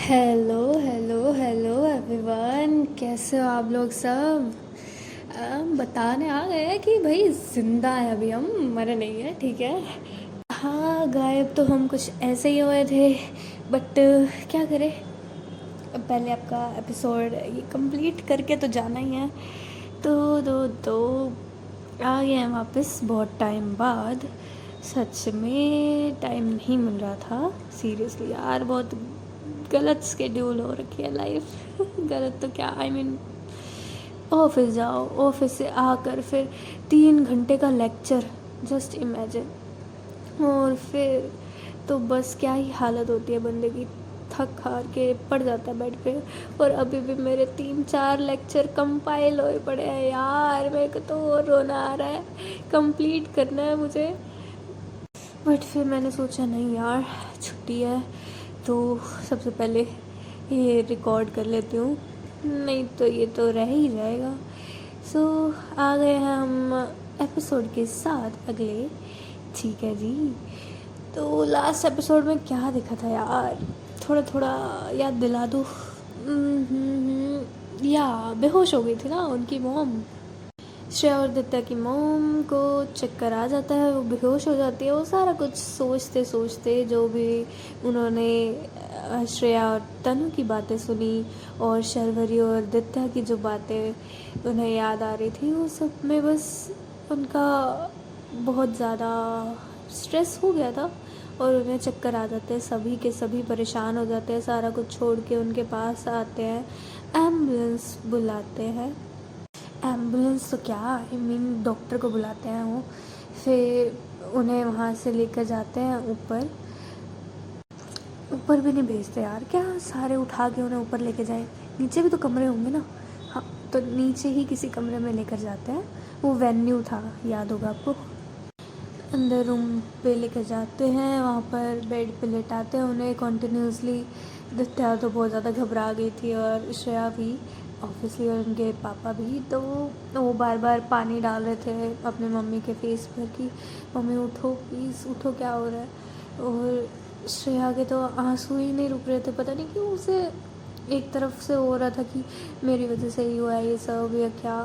Hello hello hello everyone, कैसे हो आप लोग सब। बताने आ गए हैं कि भाई ज़िंदा है, अभी हम मरे नहीं है, ठीक है। हाँ, गायब तो हम कुछ ऐसे ही हुए थे, बट क्या करें। अब पहले आपका एपिसोड ये कंप्लीट करके तो जाना ही है। तो आ गए हैं वापस बहुत टाइम बाद। सच में टाइम नहीं मिल रहा था, सीरियसली यार, बहुत गलत स्केड्यूल हो रखी है लाइफ। गलत तो क्या, आई मीन ऑफिस जाओ, ऑफिस से आकर फिर 3 घंटे का लेक्चर, जस्ट इमेजिन। और फिर तो बस क्या ही हालत होती है बंदे की, थक हार के पड़ जाता है बेड पे। और अभी भी मेरे 3-4 लेक्चर कंपाइल होए पड़े हैं यार, मेरे को तो और रोना आ रहा है। कंप्लीट करना है मुझे, बट फिर मैंने सोचा नहीं यार, छुट्टी है तो सबसे पहले ये रिकॉर्ड कर लेती हूँ, नहीं तो ये तो रह ही जाएगा। सो आ गए हैं हम एपिसोड के साथ अगले, ठीक है जी। तो लास्ट एपिसोड में क्या दिखा था यार, थोड़ा थोड़ा याद दिला दो। या बेहोश हो गई थी ना उनकी मॉम, श्रेया और दत्ता की मॉम को चक्कर आ जाता है, वो बेहोश हो जाती है। वो सारा कुछ सोचते सोचते जो भी उन्होंने श्रेया और तनु की बातें सुनी और शर्वरी और दत्ता की जो बातें उन्हें याद आ रही थी, वो सब में बस उनका बहुत ज़्यादा स्ट्रेस हो गया था और उन्हें चक्कर आ जाते हैं। सभी के सभी परेशान हो जाते हैं, सारा कुछ छोड़ के उनके पास आते हैं, एम्बुलेंस बुलाते हैं। एम्बुलेंस तो क्या, आई मीन डॉक्टर को बुलाते हैं वो। फिर उन्हें वहाँ से लेकर जाते हैं ऊपर। ऊपर भी नहीं भेजते यार, क्या सारे उठा के उन्हें ऊपर लेके जाए, नीचे भी तो कमरे होंगे ना। हाँ, तो नीचे ही किसी कमरे में लेकर जाते हैं, वो वेन्यू था, याद होगा आपको। अंदर रूम पे लेकर जाते हैं, वहाँ पर बेड पे लेटाते हैं उन्हें कॉन्टीन्यूसली। दित्या तो बहुत ज़्यादा घबरा गई थी और श्रेया भी ऑब्वियसली, और उनके पापा भी। तो वो बार बार पानी डाल रहे थे अपने मम्मी के फेस पर कि मम्मी उठो प्लीज़ उठो, क्या हो रहा है। और श्रेया के तो आंसू ही नहीं रुक रहे थे, पता नहीं क्यों उसे एक तरफ से हो रहा था कि मेरी वजह से ही हुआ है ये सब या क्या।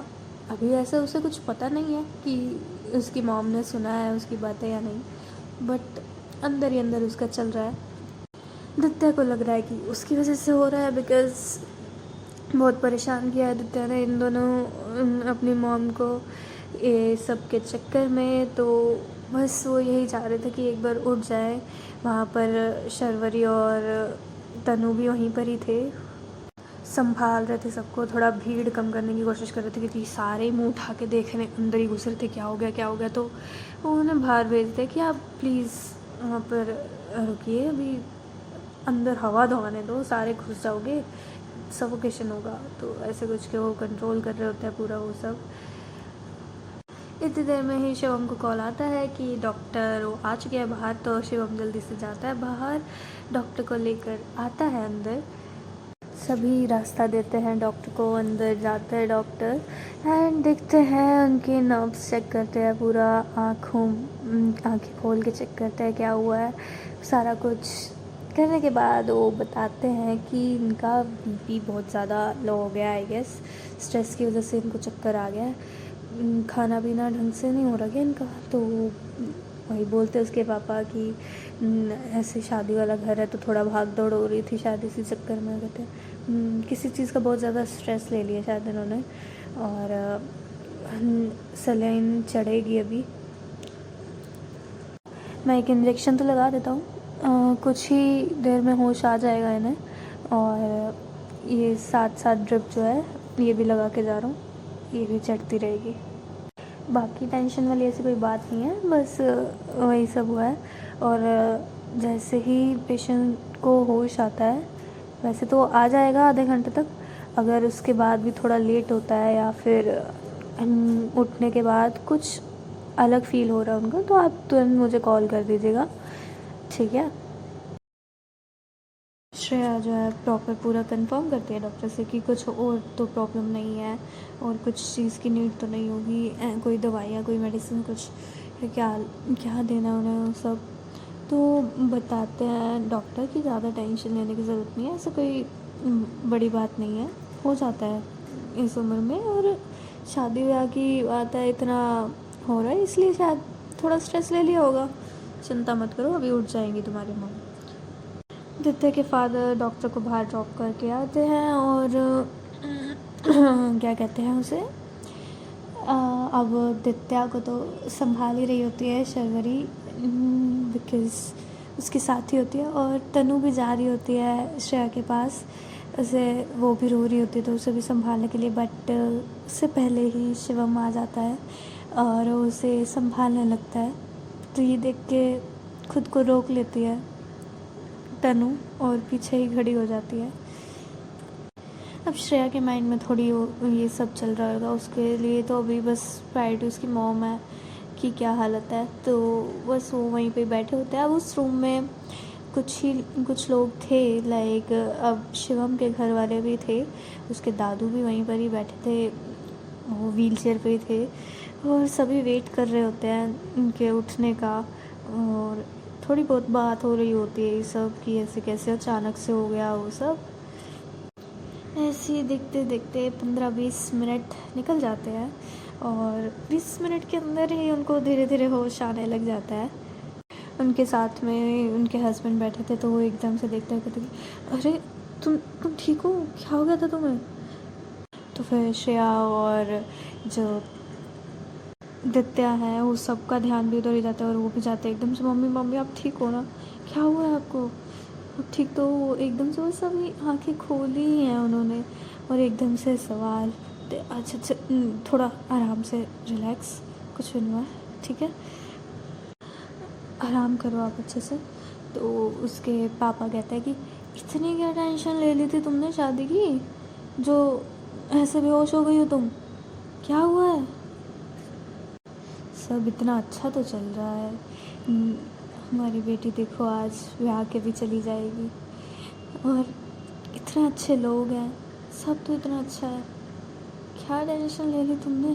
अभी ऐसा उसे कुछ पता नहीं है कि उसकी मॉम ने सुना है उसकी बातें या नहीं, बट अंदर ही अंदर उसका चल रहा है। दित्या को लग रहा है कि उसकी वजह से हो रहा है, बिकॉज़ बहुत परेशान किया है दित्या ने इन दोनों अपनी मॉम को ये सब के चक्कर में। तो बस वो यही चाह रहे थे कि एक बार उठ जाए। वहाँ पर शर्वरी और तनु भी वहीं पर ही थे, संभाल रहे थे सबको, थोड़ा भीड़ कम करने की कोशिश कर रहे थे कि सारे मुंह उठा के देख रहे, अंदर ही घुस रहे थे क्या हो गया क्या हो गया। तो वो उन्हें बाहर भेज दे कि आप प्लीज़ वहाँ पर रुकिए, अभी अंदर हवा दौड़ाने दो, सारे घुस जाओगे, सफोकेशन होगा। तो ऐसे कुछ के वो कंट्रोल कर रहे होते हैं पूरा वो सब। इतनी देर में ही शिवम को कॉल आता है कि डॉक्टर वो आ चुके हैं बाहर। तो शिवम जल्दी से जाता है बाहर, डॉक्टर को लेकर आता है अंदर। सभी रास्ता देते हैं डॉक्टर को, अंदर जाते हैं डॉक्टर एंड देखते हैं उनके नर्व्स चेक करते हैं पूरा, आँखें खोल के चेक करते हैं क्या हुआ है। सारा कुछ करने के बाद वो बताते हैं कि इनका बीपी बहुत ज़्यादा लो हो गया है, आई गेस स्ट्रेस की वजह से इनको चक्कर आ गया है, खाना पीना ढंग से नहीं हो रहा है इनका। तो वही बोलते उसके पापा कि ऐसे शादी वाला घर है तो थोड़ा भाग दौड़ हो रही थी शादी इसी चक्कर में, कहते किसी चीज़ का बहुत ज़्यादा स्ट्रेस ले लिया शायद इन्होंने। और सलाइन चढ़ेगी अभी, मैं एक इंजेक्शन तो लगा देता हूँ, कुछ ही देर में होश आ जाएगा इन्हें। और ये साथ साथ ड्रिप जो है ये भी लगा के जा रहा हूँ, ये भी चढ़ती रहेगी। बाकी टेंशन वाली ऐसी कोई बात नहीं है, बस वही सब हुआ है। और जैसे ही पेशेंट को होश आता है, वैसे तो आ जाएगा आधे घंटे तक, अगर उसके बाद भी थोड़ा लेट होता है या फिर उठने के बाद कुछ अलग फ़ील हो रहा है उनको, तो आप तुरंत मुझे कॉल कर दीजिएगा, ठीक है। श्रेया जो है प्रॉपर पूरा कंफर्म करती है डॉक्टर से कि कुछ और तो प्रॉब्लम नहीं है और कुछ चीज़ की नीड तो नहीं होगी, कोई दवाइयाँ कोई मेडिसिन कुछ क्या क्या देना उन्हें वो सब। तो बताते हैं डॉक्टर कि ज़्यादा टेंशन लेने की ज़रूरत नहीं है, ऐसा कोई बड़ी बात नहीं है, हो जाता है इस उम्र में। और शादी ब्याह की बात है, इतना हो रहा है इसलिए शायद थोड़ा स्ट्रेस ले लिया होगा। चिंता मत करो, अभी उठ जाएंगी तुम्हारी मम्मी। दित्य के फादर डॉक्टर को बाहर ड्रॉप करके आते हैं और क्या कहते हैं उसे, अब दित्या को तो संभाल ही रही होती है शर्वरी, बिकॉज़ उसकी साथी होती है। और तनु भी जा रही होती है श्रेया के पास, उसे वो भी रो रही होती है तो उसे भी संभालने के लिए, बट उससे पहले ही शिवम आ जाता है और उसे संभालने लगता है। तो ये देख के खुद को रोक लेती है तनु और पीछे ही खड़ी हो जाती है। अब श्रेया के माइंड में थोड़ी ये सब चल रहा होगा, उसके लिए तो अभी बस प्रायोरिटी उसकी मॉम है कि क्या हालत है, तो बस वो वहीं पे बैठे होते हैं। अब उस रूम में कुछ लोग थे, लाइक अब शिवम के घर वाले भी थे, उसके दादू भी वहीं पर ही बैठे थे, वो व्हील चेयर पर ही थे और सभी वेट कर रहे होते हैं उनके उठने का। और थोड़ी बहुत बात हो रही होती है ये सब कि ऐसे कैसे अचानक से हो गया वो सब। ऐसे ही देखते देखते 15-20 मिनट निकल जाते हैं और 20 मिनट के अंदर ही उनको धीरे धीरे होश आने लग जाता है। उनके साथ में उनके हस्बैंड बैठे थे तो वो एकदम से देखते कहते कि अरे तुम ठीक हो, क्या हो गया था तुम्हें? तो फिर श्रेया और जो दित्या है वो सबका ध्यान भी उधर ही जाता है और वो भी जाते हैं एकदम से, मम्मी मम्मी आप ठीक हो ना, क्या हुआ है आपको? ठीक तो एकदम से वो सभी आंखें खोली ही हैं उन्होंने और एकदम से सवाल, अच्छा अच्छा थोड़ा आराम से रिलैक्स, कुछ भी नहीं हुआ, ठीक है, आराम करो आप अच्छे से। तो उसके पापा कहते हैं कि इतनी क्या टेंशन ले ली थी तुमने शादी की, जो ऐसे बेहोश हो गई हो तुम, क्या हुआ है? सब इतना अच्छा तो चल रहा है, हमारी बेटी देखो आज ब्याह के भी चली जाएगी और इतने अच्छे लोग हैं, सब तो इतना अच्छा है, क्या टेंशन ले ली तुमने?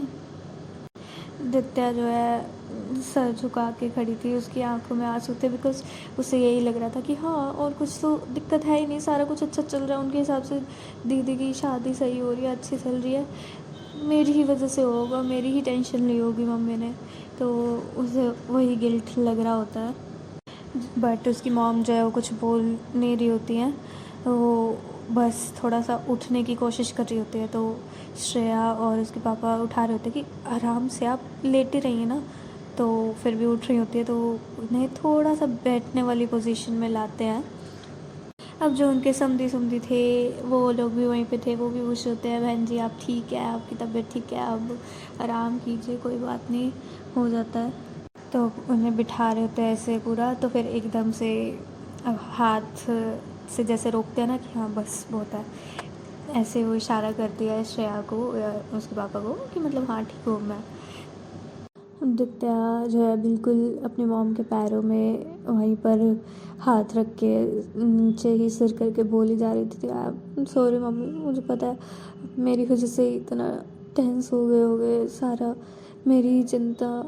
दित्या जो है सर झुका के खड़ी थी, उसकी आंखों में आंसू थे, बिकॉज उसे यही लग रहा था कि हाँ और कुछ तो दिक्कत है ही नहीं, सारा कुछ अच्छा चल रहा है उनके हिसाब से, दीदी की शादी सही हो रही है, अच्छी चल रही है, मेरी ही वजह से होगा, मेरी ही टेंशन ली होगी मम्मी ने, तो उसे वही गिल्ट लग रहा होता है। बट उसकी मॉम जो है वो कुछ बोल नहीं रही होती हैं, वो बस थोड़ा सा उठने की कोशिश कर रही होती है, तो श्रेया और उसके पापा उठा रहे होते हैं कि आराम से आप लेटे रहिए ना, तो फिर भी उठ रही होती है, तो उन्हें थोड़ा सा बैठने वाली पोजीशन में लाते हैं। अब जो उनके समधी थे वो लोग भी वहीं पे थे, वो भी खुश होते हैं, बहन जी आप ठीक है, आपकी तबीयत ठीक है, अब आराम कीजिए, कोई बात नहीं, हो जाता है। तो उन्हें बिठा रहे होते हैं ऐसे पूरा, तो फिर एकदम से हाथ से जैसे रोकते हैं ना कि हाँ बस बहुत है, ऐसे वो इशारा कर दिया है श्रेया को या उसके पापा को कि मतलब हाँ ठीक हूँ मैं। दित्या जो है बिल्कुल अपनी मॉम के पैरों में वहीं पर हाथ रख के नीचे ही सिर करके बोली जा रही थी, आई सॉरी मम्मी, मुझे पता है मेरी वजह से इतना टेंस हो गए सारा, मेरी ही चिंता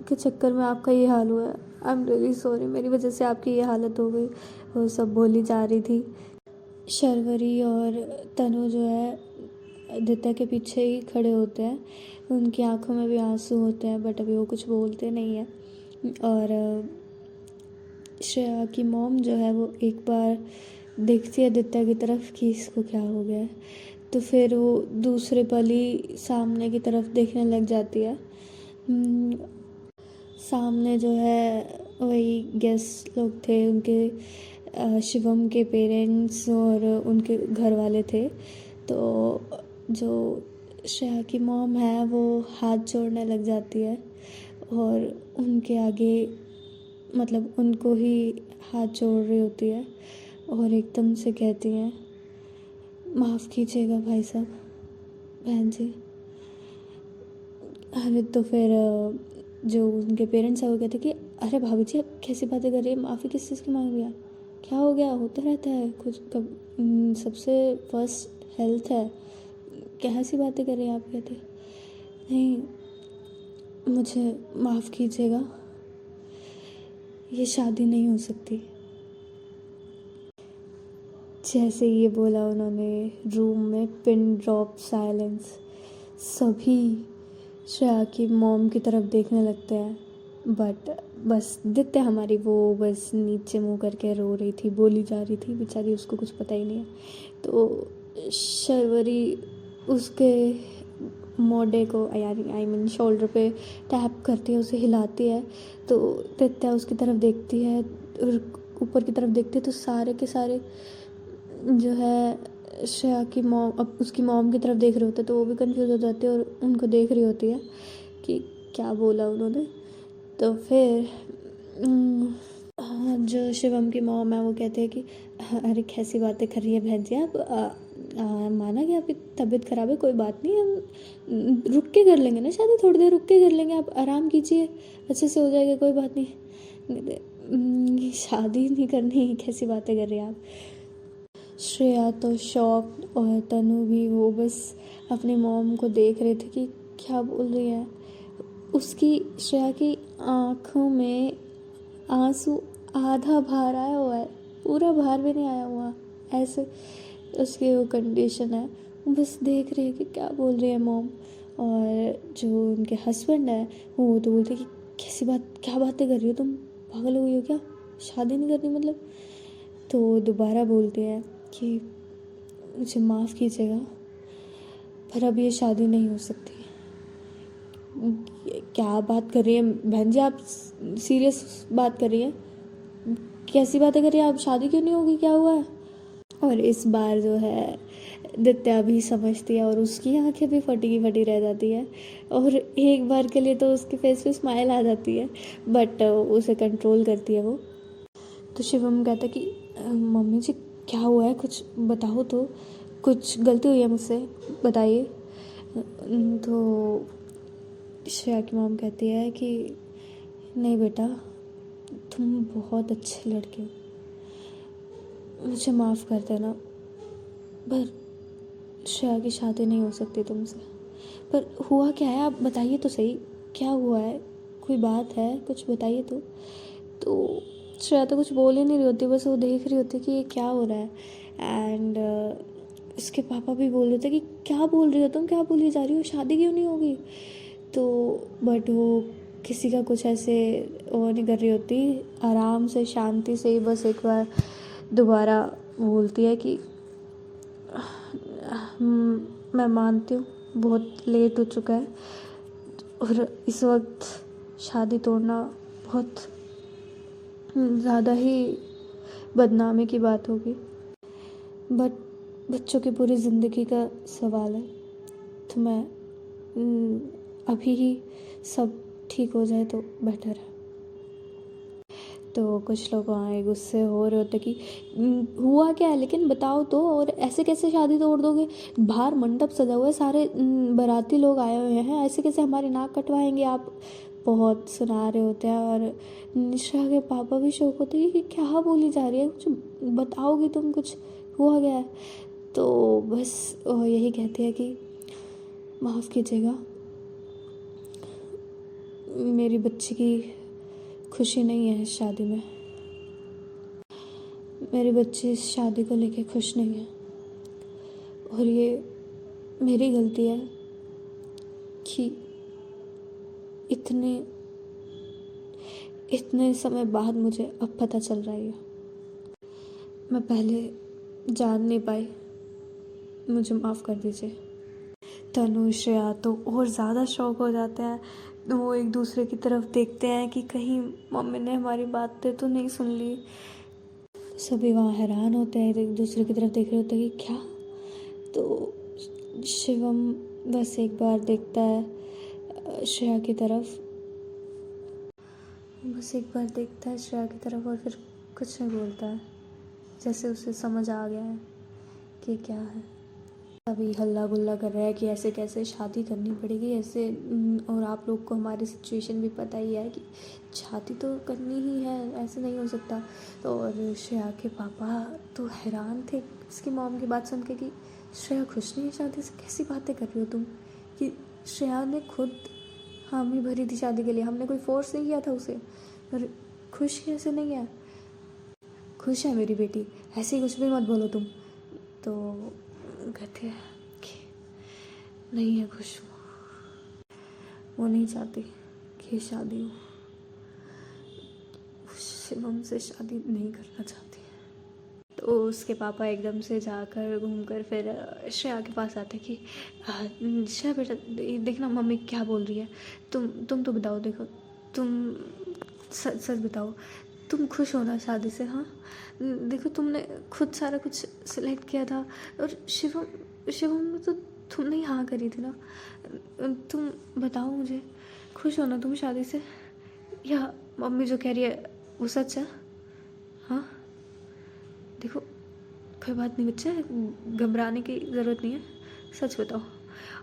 के चक्कर में आपका ये हाल हुआ है, आई एम रियली सॉरी, मेरी वजह से आपकी ये हालत हो गई, वो सब बोली जा रही थी। शर्वरी और तनु जो है दित्या के पीछे ही खड़े होते हैं, उनकी आंखों में भी आंसू होते हैं बट अभी वो कुछ बोलते नहीं हैं। और श्रेया की मॉम जो है वो एक बार देखती है दित्या की तरफ कि इसको क्या हो गया है, तो फिर वो दूसरे पल ही सामने की तरफ देखने लग जाती है। सामने जो है वही गेस्ट लोग थे, उनके शिवम के पेरेंट्स और उनके घर वाले थे। तो जो श्रेया की मॉम है वो हाथ जोड़ने लग जाती है और उनके आगे मतलब उनको ही हाथ जोड़ रही होती है और एकदम से कहती हैं, माफ़ कीजिएगा भाई साहब, बहन जी। अरे तो फिर जो उनके पेरेंट्स हैं वो कहते कि अरे भाभी जी आप कैसी बातें कर रही है, माफ़ी किस चीज़ की मांग रही है, क्या हो गया, होता रहता है कुछ कब, सबसे फर्स्ट हेल्थ है, कैसी बातें कर रही हैं आप? कहते नहीं मुझे माफ़ कीजिएगा, ये शादी नहीं हो सकती। जैसे ये बोला उन्होंने, रूम में पिन ड्रॉप साइलेंस। सभी श्रेया की मॉम की तरफ देखने लगते हैं, बट बस दित्य हमारी वो बस नीचे मुंह करके रो रही थी, बोली जा रही थी, बेचारी उसको कुछ पता ही नहीं है। तो शर्वरी उसके मोडे को आई मीन शोल्डर पे टैप करती है, उसे हिलाती है। तो दित्या उसकी तरफ देखती है और ऊपर की तरफ देखती है तो सारे के सारे जो है श्रेया की मॉम अब उसकी मॉम की तरफ देख रहे होते, तो वो भी कंफ्यूज हो जाती है और उनको देख रही होती है कि क्या बोला उन्होंने। तो फिर जो शिवम की मॉम है वो कहते हैं कि अरे कैसी बातें कर रही है बहन जी आप, माना कि आपकी तबीयत ख़राब है, कोई बात नहीं, हम रुक के कर लेंगे ना शादी, थोड़ी देर रुक के कर लेंगे, आप आराम कीजिए, अच्छे से हो जाएगा, कोई बात नहीं। शादी नहीं करनी, कैसी बातें कर रही हैं आप। श्रेया तो शॉक और तनु भी, वो बस अपनी मॉम को देख रहे थे कि क्या बोल रही है। उसकी श्रेया की आँखों में आंसू आधा बाहर आया हुआ है, पूरा बाहर भी नहीं आया हुआ, ऐसे उसकी वो कंडीशन है। वो बस देख रही है कि क्या बोल रही है मॉम। और जो उनके हस्बैंड है वो तो बोलते कि कैसी बात, क्या बातें कर रही हो तुम, पागल हो गई हो क्या, शादी नहीं करनी मतलब। तो दोबारा बोलते हैं कि मुझे माफ़ कीजिएगा पर अब ये शादी नहीं हो सकती। क्या बात कर रही है बहन जी आप, सीरियस बात कर रही है, कैसी बातें कर रही है आप, शादी क्यों नहीं होगी, क्या हुआ है। और इस बार जो है दित्या भी समझती है और उसकी आंखें भी फटी की फटी रह जाती है और एक बार के लिए तो उसके फेस पे स्माइल आ जाती है, बट उसे कंट्रोल करती है वो। तो शिवम कहता है कि मम्मी जी क्या हुआ है, कुछ बताओ तो, कुछ गलती हुई है मुझसे, बताइए। तो श्रेया की मॉम कहती है कि नहीं बेटा, तुम बहुत अच्छे लड़के हो, मुझे माफ़ कर देना, पर श्रेया की शादी नहीं हो सकती तुमसे। पर हुआ क्या है आप बताइए तो सही, क्या हुआ है, कोई बात है, कुछ बताइए तो श्रेया तो कुछ बोल ही नहीं रही होती, बस वो देख रही होती कि ये क्या हो रहा है। एंड इसके पापा भी बोल रहे थे कि क्या बोल रही हो तुम, क्या बोली जा रही हो, शादी क्यों नहीं होगी। तो बट वो किसी का कुछ ऐसे वो नहीं कर रही होती, आराम से शांति से ही बस एक बार दोबारा बोलती है कि मैं मानती हूँ बहुत लेट हो चुका है और इस वक्त शादी तोड़ना बहुत ज़्यादा ही बदनामी की बात होगी, बट बच्चों की पूरी ज़िंदगी का सवाल है, तो मैं अभी ही सब ठीक हो जाए तो बेटर है। तो कुछ लोग वहाँ गुस्से हो रहे होते कि हुआ क्या है लेकिन बताओ तो, और ऐसे कैसे शादी तोड़ दोगे, बाहर मंडप सजा हुआ है, सारे बाराती लोग आए हुए हैं, ऐसे कैसे हमारी नाक कटवाएंगे आप, बहुत सुना रहे होते हैं। और निशा के पापा भी शौक होते हैं कि क्या बोली जा रही है, कुछ बताओगी तुम, कुछ हुआ गया है। तो बस यही कहती है कि माफ़ कीजिएगा, मेरी बच्ची की खुशी नहीं है इस शादी में, मेरी बच्ची इस शादी को लेके खुश नहीं है और ये मेरी गलती है कि इतने समय बाद मुझे अब पता चल रहा है, मैं पहले जान नहीं पाई, मुझे माफ़ कर दीजिए। तनु श्रेया तो और ज़्यादा शौक हो जाते हैं, वो एक दूसरे की तरफ देखते हैं कि कहीं मम्मी ने हमारी बातें तो नहीं सुन ली। सभी वहाँ हैरान होते हैं, एक दूसरे की तरफ देख रहे होते हैं कि क्या। तो शिवम बस एक बार देखता है श्रेया की तरफ, बस एक बार देखता है श्रेया की तरफ और फिर कुछ नहीं बोलता है, जैसे उसे समझ आ गया है कि क्या है। अभी हल्ला गुल्ला कर रहा है कि ऐसे कैसे शादी करनी पड़ेगी ऐसे, और आप लोग को हमारी सिचुएशन भी पता ही है कि शादी तो करनी ही है, ऐसे नहीं हो सकता। तो और श्रेया के पापा तो हैरान थे इसकी मॉम की बात सुन के कि श्रेया खुश नहीं है शादी से, कैसी बातें कर रही हो तुम, कि श्रेया ने खुद हामी भरी थी शादी के लिए, हमने कोई फोर्स नहीं किया था उसे, और खुश कैसे नहीं है? खुश है मेरी बेटी, ऐसे ही कुछ भी मत बोलो तुम। तो कहते हैं कि नहीं है खुश, वो नहीं चाहती कि शादी हो, शिवम से शादी नहीं करना चाहती। तो उसके पापा एकदम से जाकर घूमकर फिर श्रेया के पास आते कि श्रेया बेटा देखना मम्मी क्या बोल रही है, तुम तो बताओ, देखो तुम सच सच बताओ, तुम खुश हो ना शादी से? हाँ देखो तुमने खुद सारा कुछ सिलेक्ट किया था, और शिवम ने तो तुमने ही हाँ करी थी ना। तुम बताओ मुझे, खुश हो ना तुम शादी से, या मम्मी जो कह रही है वो सच है? हाँ देखो कोई बात नहीं बच्चा, घबराने की ज़रूरत नहीं है, सच बताओ।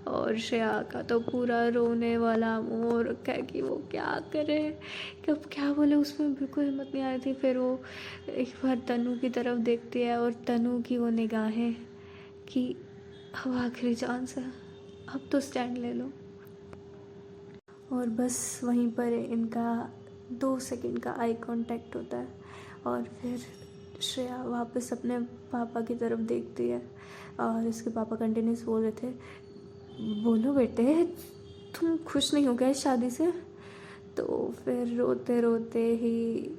और श्रेया का तो पूरा रोने वाला मुँह हो रखा है कि वो क्या करे, कब क्या बोले, उसमें बिल्कुल हिम्मत नहीं आ रही थी। फिर वो एक बार तनु की तरफ देखती है और तनु की वो निगाहें कि अब आखिरी चांस है, अब तो स्टैंड ले लो। और बस वहीं पर इनका 2 सेकंड का आई कांटेक्ट होता है और फिर श्रेया वापस अपने पापा की तरफ देखती है और इसके पापा कंटिन्यूस बोल रहे थे, बोलो बेटे तुम खुश नहीं हो गए शादी से? तो फिर रोते रोते ही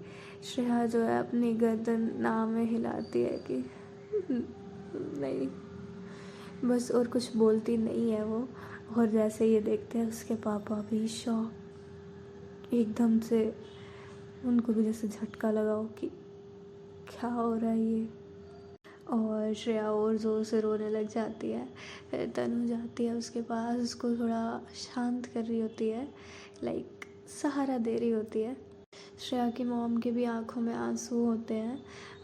श्रेया जो है अपनी गर्दन ना में हिलाती है कि नहीं, बस और कुछ बोलती नहीं है वो। और जैसे ये देखते हैं उसके पापा भी शॉक, एकदम से उनको भी जैसे झटका लगाओ कि क्या हो रहा है ये। और श्रेया और ज़ोर से रोने लग जाती है। फिर तनु जाती है उसके पास, उसको थोड़ा शांत कर रही होती है, लाइक सहारा दे रही होती है। श्रेया की मॉम के भी आंखों में आंसू होते हैं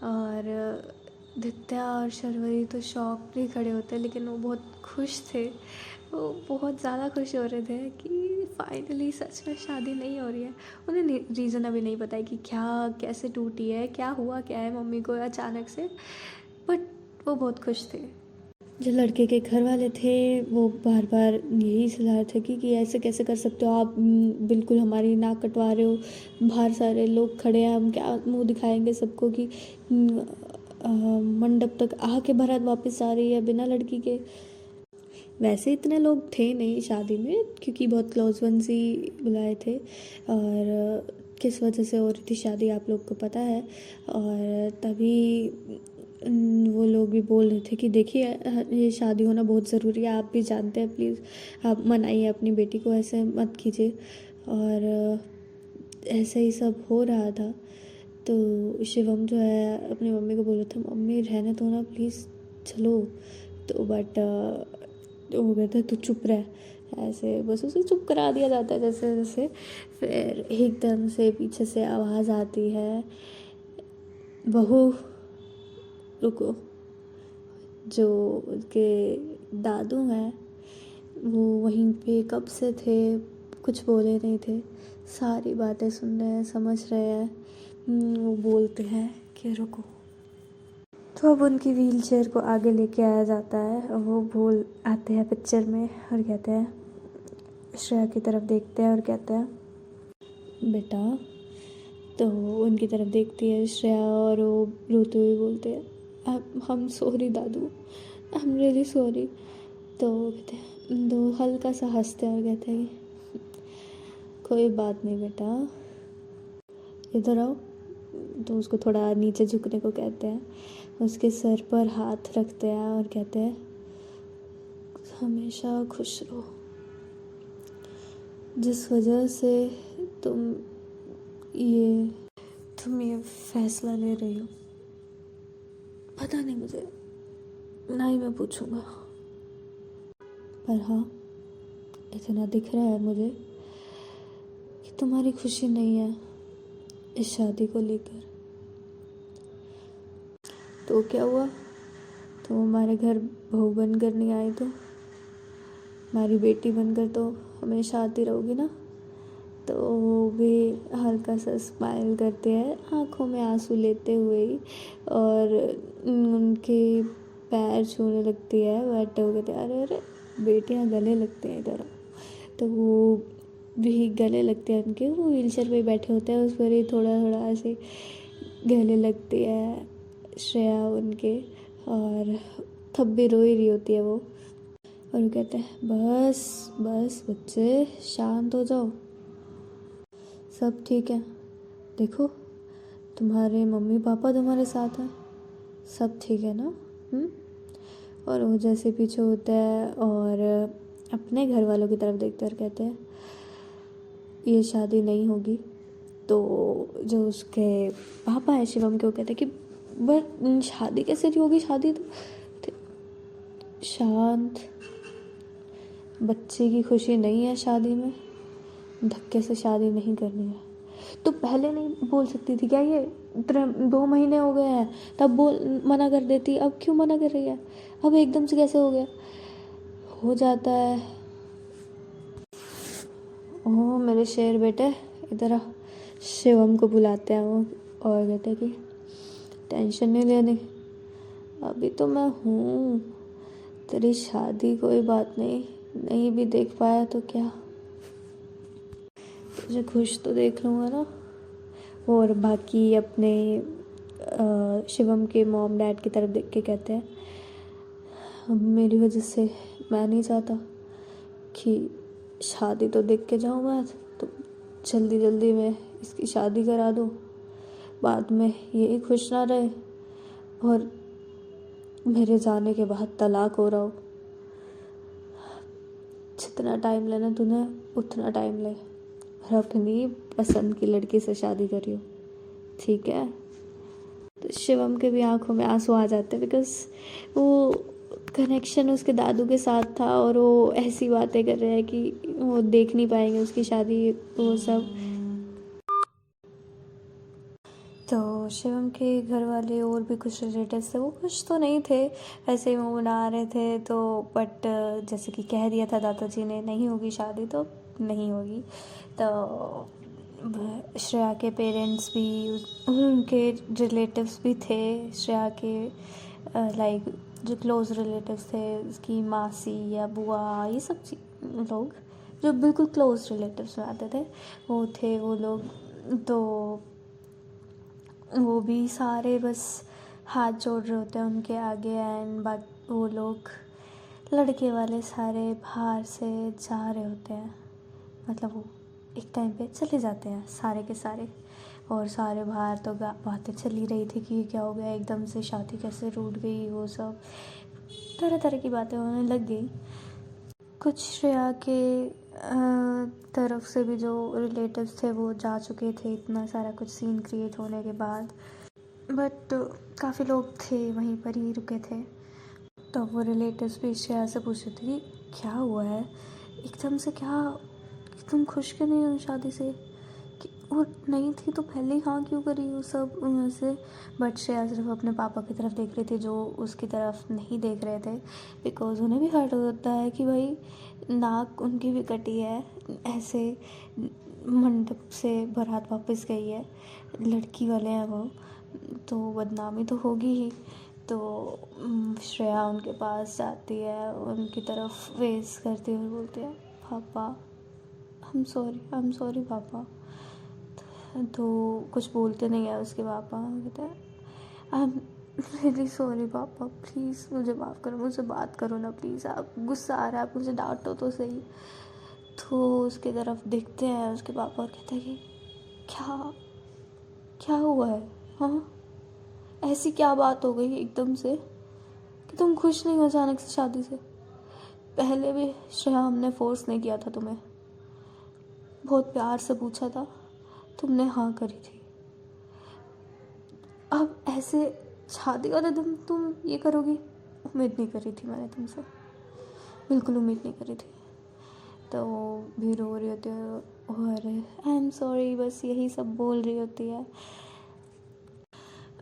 और दित्या और शर्वरी तो शॉक भी खड़े होते हैं, लेकिन वो बहुत खुश थे, वो बहुत ज़्यादा खुश हो रहे थे कि फाइनली सच में शादी नहीं हो रही है। उन्हें रीज़न अभी नहीं पता है कि क्या कैसे टूटी है, क्या हुआ क्या है मम्मी को अचानक से, बट वो बहुत खुश थे। जो लड़के के घर वाले थे वो बार बार यही सलाह रहे थे कि ऐसे कैसे कर सकते हो आप, बिल्कुल हमारी नाक कटवा रहे हो, बाहर सारे लोग खड़े हैं, हम क्या मुंह दिखाएंगे सबको कि मंडप तक आके बारात वापस आ रही है बिना लड़की के। वैसे इतने लोग थे नहीं शादी में, क्योंकि बहुत क्लोज वंस ही बुलाए थे और किस वजह से हो रही थी शादी आप लोग को पता है। और तभी वो लोग भी बोल रहे थे कि देखिए ये शादी होना बहुत ज़रूरी है, आप भी जानते हैं, प्लीज़ आप मनाइए अपनी बेटी को, ऐसे मत कीजिए। और ऐसे ही सब हो रहा था। तो शिवम जो है अपनी मम्मी को बोल रहा था, मम्मी रहने दो ना प्लीज़, चलो। तो बट वो कहते तू चुप रह, ऐसे बस उसे चुप करा दिया जाता है जैसे जैसे। फिर एकदम से पीछे से आवाज़ आती है, बहू रुको। जो उनके दादू हैं वो वहीं पे कब से थे, कुछ बोले नहीं थे, सारी बातें सुन रहे हैं, समझ रहे हैं। वो बोलते हैं कि रुको। तो अब उनकी व्हील चेयर को आगे लेके आया जाता है और वो बोल आते हैं पिक्चर में और कहते हैं, श्रेया की तरफ देखते हैं और कहते हैं बेटा। तो उनकी तरफ देखती है श्रेया और वो रोते हुए बोलते हैं, हम sorry Dadu, I am really sorry. तो कहते हैं, दो हल्का सा हंसते हैं और कहते हैं कोई बात नहीं बेटा, इधर आओ। तो उसको थोड़ा नीचे झुकने को कहते हैं, उसके सर पर हाथ रखते हैं और कहते हैं हमेशा खुश रहो, जिस वजह से तुम ये फैसला ले रही हो, पता नहीं मुझे, ना ही मैं पूछूंगा, पर हाँ इतना दिख रहा है मुझे कि तुम्हारी खुशी नहीं है इस शादी को लेकर। तो क्या हुआ, तुम हमारे घर बहू बनकर नहीं आई तो हमारी बेटी बनकर तो हमेशा आती रहोगी ना। तो वो भी हल्का सा स्माइल करते हैं, आँखों में आंसू लेते हुए ही, और उनके पैर छूने लगती है। बट वो कहते हैं अरे अरे बेटियाँ गले लगते हैं इधर। तो वो भी गले लगते हैं उनके, वो व्हीलचेयर पे बैठे होते हैं, उस पर ही थोड़ा थोड़ा ऐसे गले लगते हैं श्रेया उनके। और तब भी रो ही रही होती है वो, और वो कहते हैं बस बस बच्चे शांत हो जाओ, सब ठीक है, देखो तुम्हारे मम्मी पापा तुम्हारे साथ हैं, सब ठीक है ना। और वो जैसे पीछे होता है और अपने घर वालों की तरफ देखते और कहते हैं ये शादी नहीं होगी। तो जो उसके पापा है शिवम के, वो कहते हैं कि बट शादी कैसे नहीं होगी, शादी तो शांत, बच्चे की खुशी नहीं है शादी में, धक्के से शादी नहीं करनी है। तो पहले नहीं बोल सकती थी क्या, ये 2 महीने हो गए हैं तब बोल मना कर देती, अब क्यों मना कर रही है, अब एकदम से कैसे हो गया, हो जाता है। ओह मेरे शेर बेटे इधर आ, शिवम को बुलाते हैं वो और कहते हैं कि टेंशन नहीं लेनी, अभी तो मैं हूँ, तेरी शादी कोई बात नहीं, नहीं भी देख पाया तो क्या, तुझे खुश तो देख लूँगा ना। और बाकी अपने शिवम के मॉम डैड की तरफ देख के कहते हैं अब मेरी वजह से मैं नहीं चाहता कि शादी तो देख के जाऊँ मैं, तो जल्दी जल्दी में इसकी शादी करा दूँ, बाद में यही खुश ना रहे और मेरे जाने के बाद तलाक हो रहा हो। जितना टाइम लेना तूने उतना टाइम ले, और अपनी पसंद की लड़की से शादी करियो, ठीक है। तो शिवम के भी आंखों में आंसू आ जाते हैं, बिकॉज वो कनेक्शन उसके दादू के साथ था और वो ऐसी बातें कर रहे हैं कि वो देख नहीं पाएंगे उसकी शादी, वो सब। तो शिवम के घर वाले और भी कुछ रिलेटिव्स थे, वो खुश तो नहीं थे, ऐसे ही वो मना रहे थे। तो बट जैसे कि कह दिया था दादाजी ने नहीं होगी शादी तो नहीं होगी। तो श्रेया के पेरेंट्स भी उनके रिलेटिव्स भी थे, श्रेया के लाइक जो क्लोज़ रिलेटिव्स थे, उसकी मासी या बुआ, ये सब लोग जो बिल्कुल क्लोज़ रिलेटिव्स में आते थे वो थे वो लोग। तो वो भी सारे बस हाथ जोड़ रहे होते हैं उनके आगे, एंड बाकी वो लोग लड़के वाले सारे बाहर से जा रहे होते हैं, मतलब वो एक टाइम पे चले जाते हैं सारे के सारे। और सारे बाहर तो बातें चली रही थी कि क्या हो गया एकदम से, शादी कैसे रूठ गई, वो सब तरह तरह की बातें होने लग गई। कुछ श्रेया के तरफ से भी जो रिलेटिव्स थे वो जा चुके थे, इतना सारा कुछ सीन क्रिएट होने के बाद, बट काफ़ी लोग थे वहीं पर ही रुके थे। तो वो रिलेटिव्स भी श्रेया से पूछ रहे थे कि क्या हुआ है एकदम से, क्या तुम खुश क्यों नहीं हो शादी से, कि वो नहीं थी तो पहले ही हाँ क्यों करी, वो सब वैसे। बट श्रेया सिर्फ अपने पापा की तरफ देख रही थी, जो उसकी तरफ नहीं देख रहे थे, बिकॉज उन्हें भी हर्ट होता है कि भाई नाक उनकी भी कटी है, ऐसे मंडप से बारात वापस गई है, लड़की वाले हैं वो, तो बदनामी तो होगी ही। तो श्रेया उनके पास जाती है, उनकी तरफ फेस करती हुई बोलती है पापा आई एम सॉरी पापा। तो कुछ बोलते नहीं है उसके पापा, कहते हैं आई एम रियली सॉरी पापा, प्लीज़ मुझे माफ़ करो, मुझसे बात करो ना प्लीज़, आप गुस्सा आ रहा है, आप मुझे डांटो तो सही। तो उसके तरफ देखते हैं उसके पापा और कहते हैं कि क्या क्या हुआ है, हाँ ऐसी क्या बात हो गई एकदम से कि तुम खुश नहीं हो अचानक से शादी से, पहले भी श्रेया हमने फोर्स नहीं किया था तुम्हें, बहुत प्यार से पूछा था, तुमने हाँ करी थी, अब ऐसे शादी वाले दिन तुम ये करोगी, उम्मीद नहीं करी थी मैंने तुमसे, बिल्कुल उम्मीद नहीं करी थी। तो भी रो रही होती है और आई एम सॉरी बस यही सब बोल रही होती है।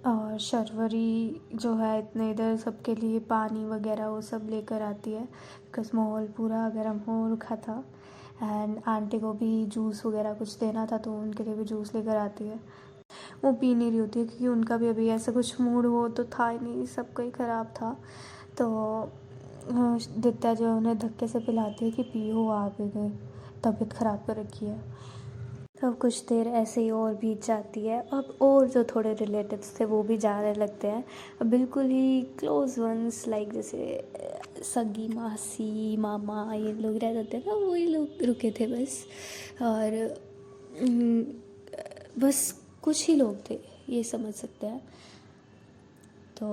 और शर्वरी जो है इतने इधर सबके लिए पानी वगैरह वो सब लेकर आती है, बिकॉज माहौल पूरा गर्म हो रखा था। एंड आंटी को भी जूस वगैरह कुछ देना था, तो उनके लिए भी जूस लेकर आती है। वो पी नहीं रही होती है क्योंकि उनका भी अभी ऐसा कुछ मूड वो तो था ही नहीं, सबका ही ख़राब था। तो दित्या जो उन्हें धक्के से पिलाती है कि पियो आप इधर, तबीयत ख़राब कर रखी है। तब कुछ देर ऐसे ही और बीत जाती है। अब और जो थोड़े रिलेटिव्स थे वो भी जाने लगते हैं। अब बिल्कुल ही क्लोज वंस लाइक जैसे सगी मासी मामा ये लोग रह जाते हैं ना, वही लोग रुके थे बस। और बस कुछ ही लोग थे, ये समझ सकते हैं। तो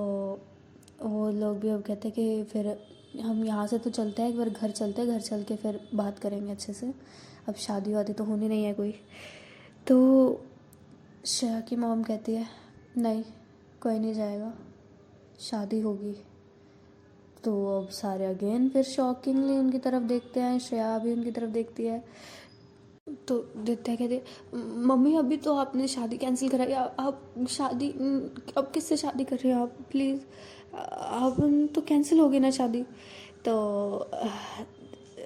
वो लोग भी अब कहते हैं कि फिर हम यहाँ से तो चलते हैं, एक बार घर चलते हैं, घर चल के फिर बात करेंगे अच्छे से। अब शादी वादी तो होनी नहीं है कोई। तो श्रेया की मॉम कहती है नहीं कोई नहीं जाएगा, शादी होगी। तो अब सारे अगेन फिर शॉकिंगली उनकी तरफ देखते हैं, श्रेया भी उनकी तरफ देखती है। तो दित्या कहते मम्मी अभी तो आपने शादी कैंसिल कराई, आप शादी अब किससे शादी कर रहे हो आप, प्लीज़ आप तो कैंसिल होगी ना शादी। तो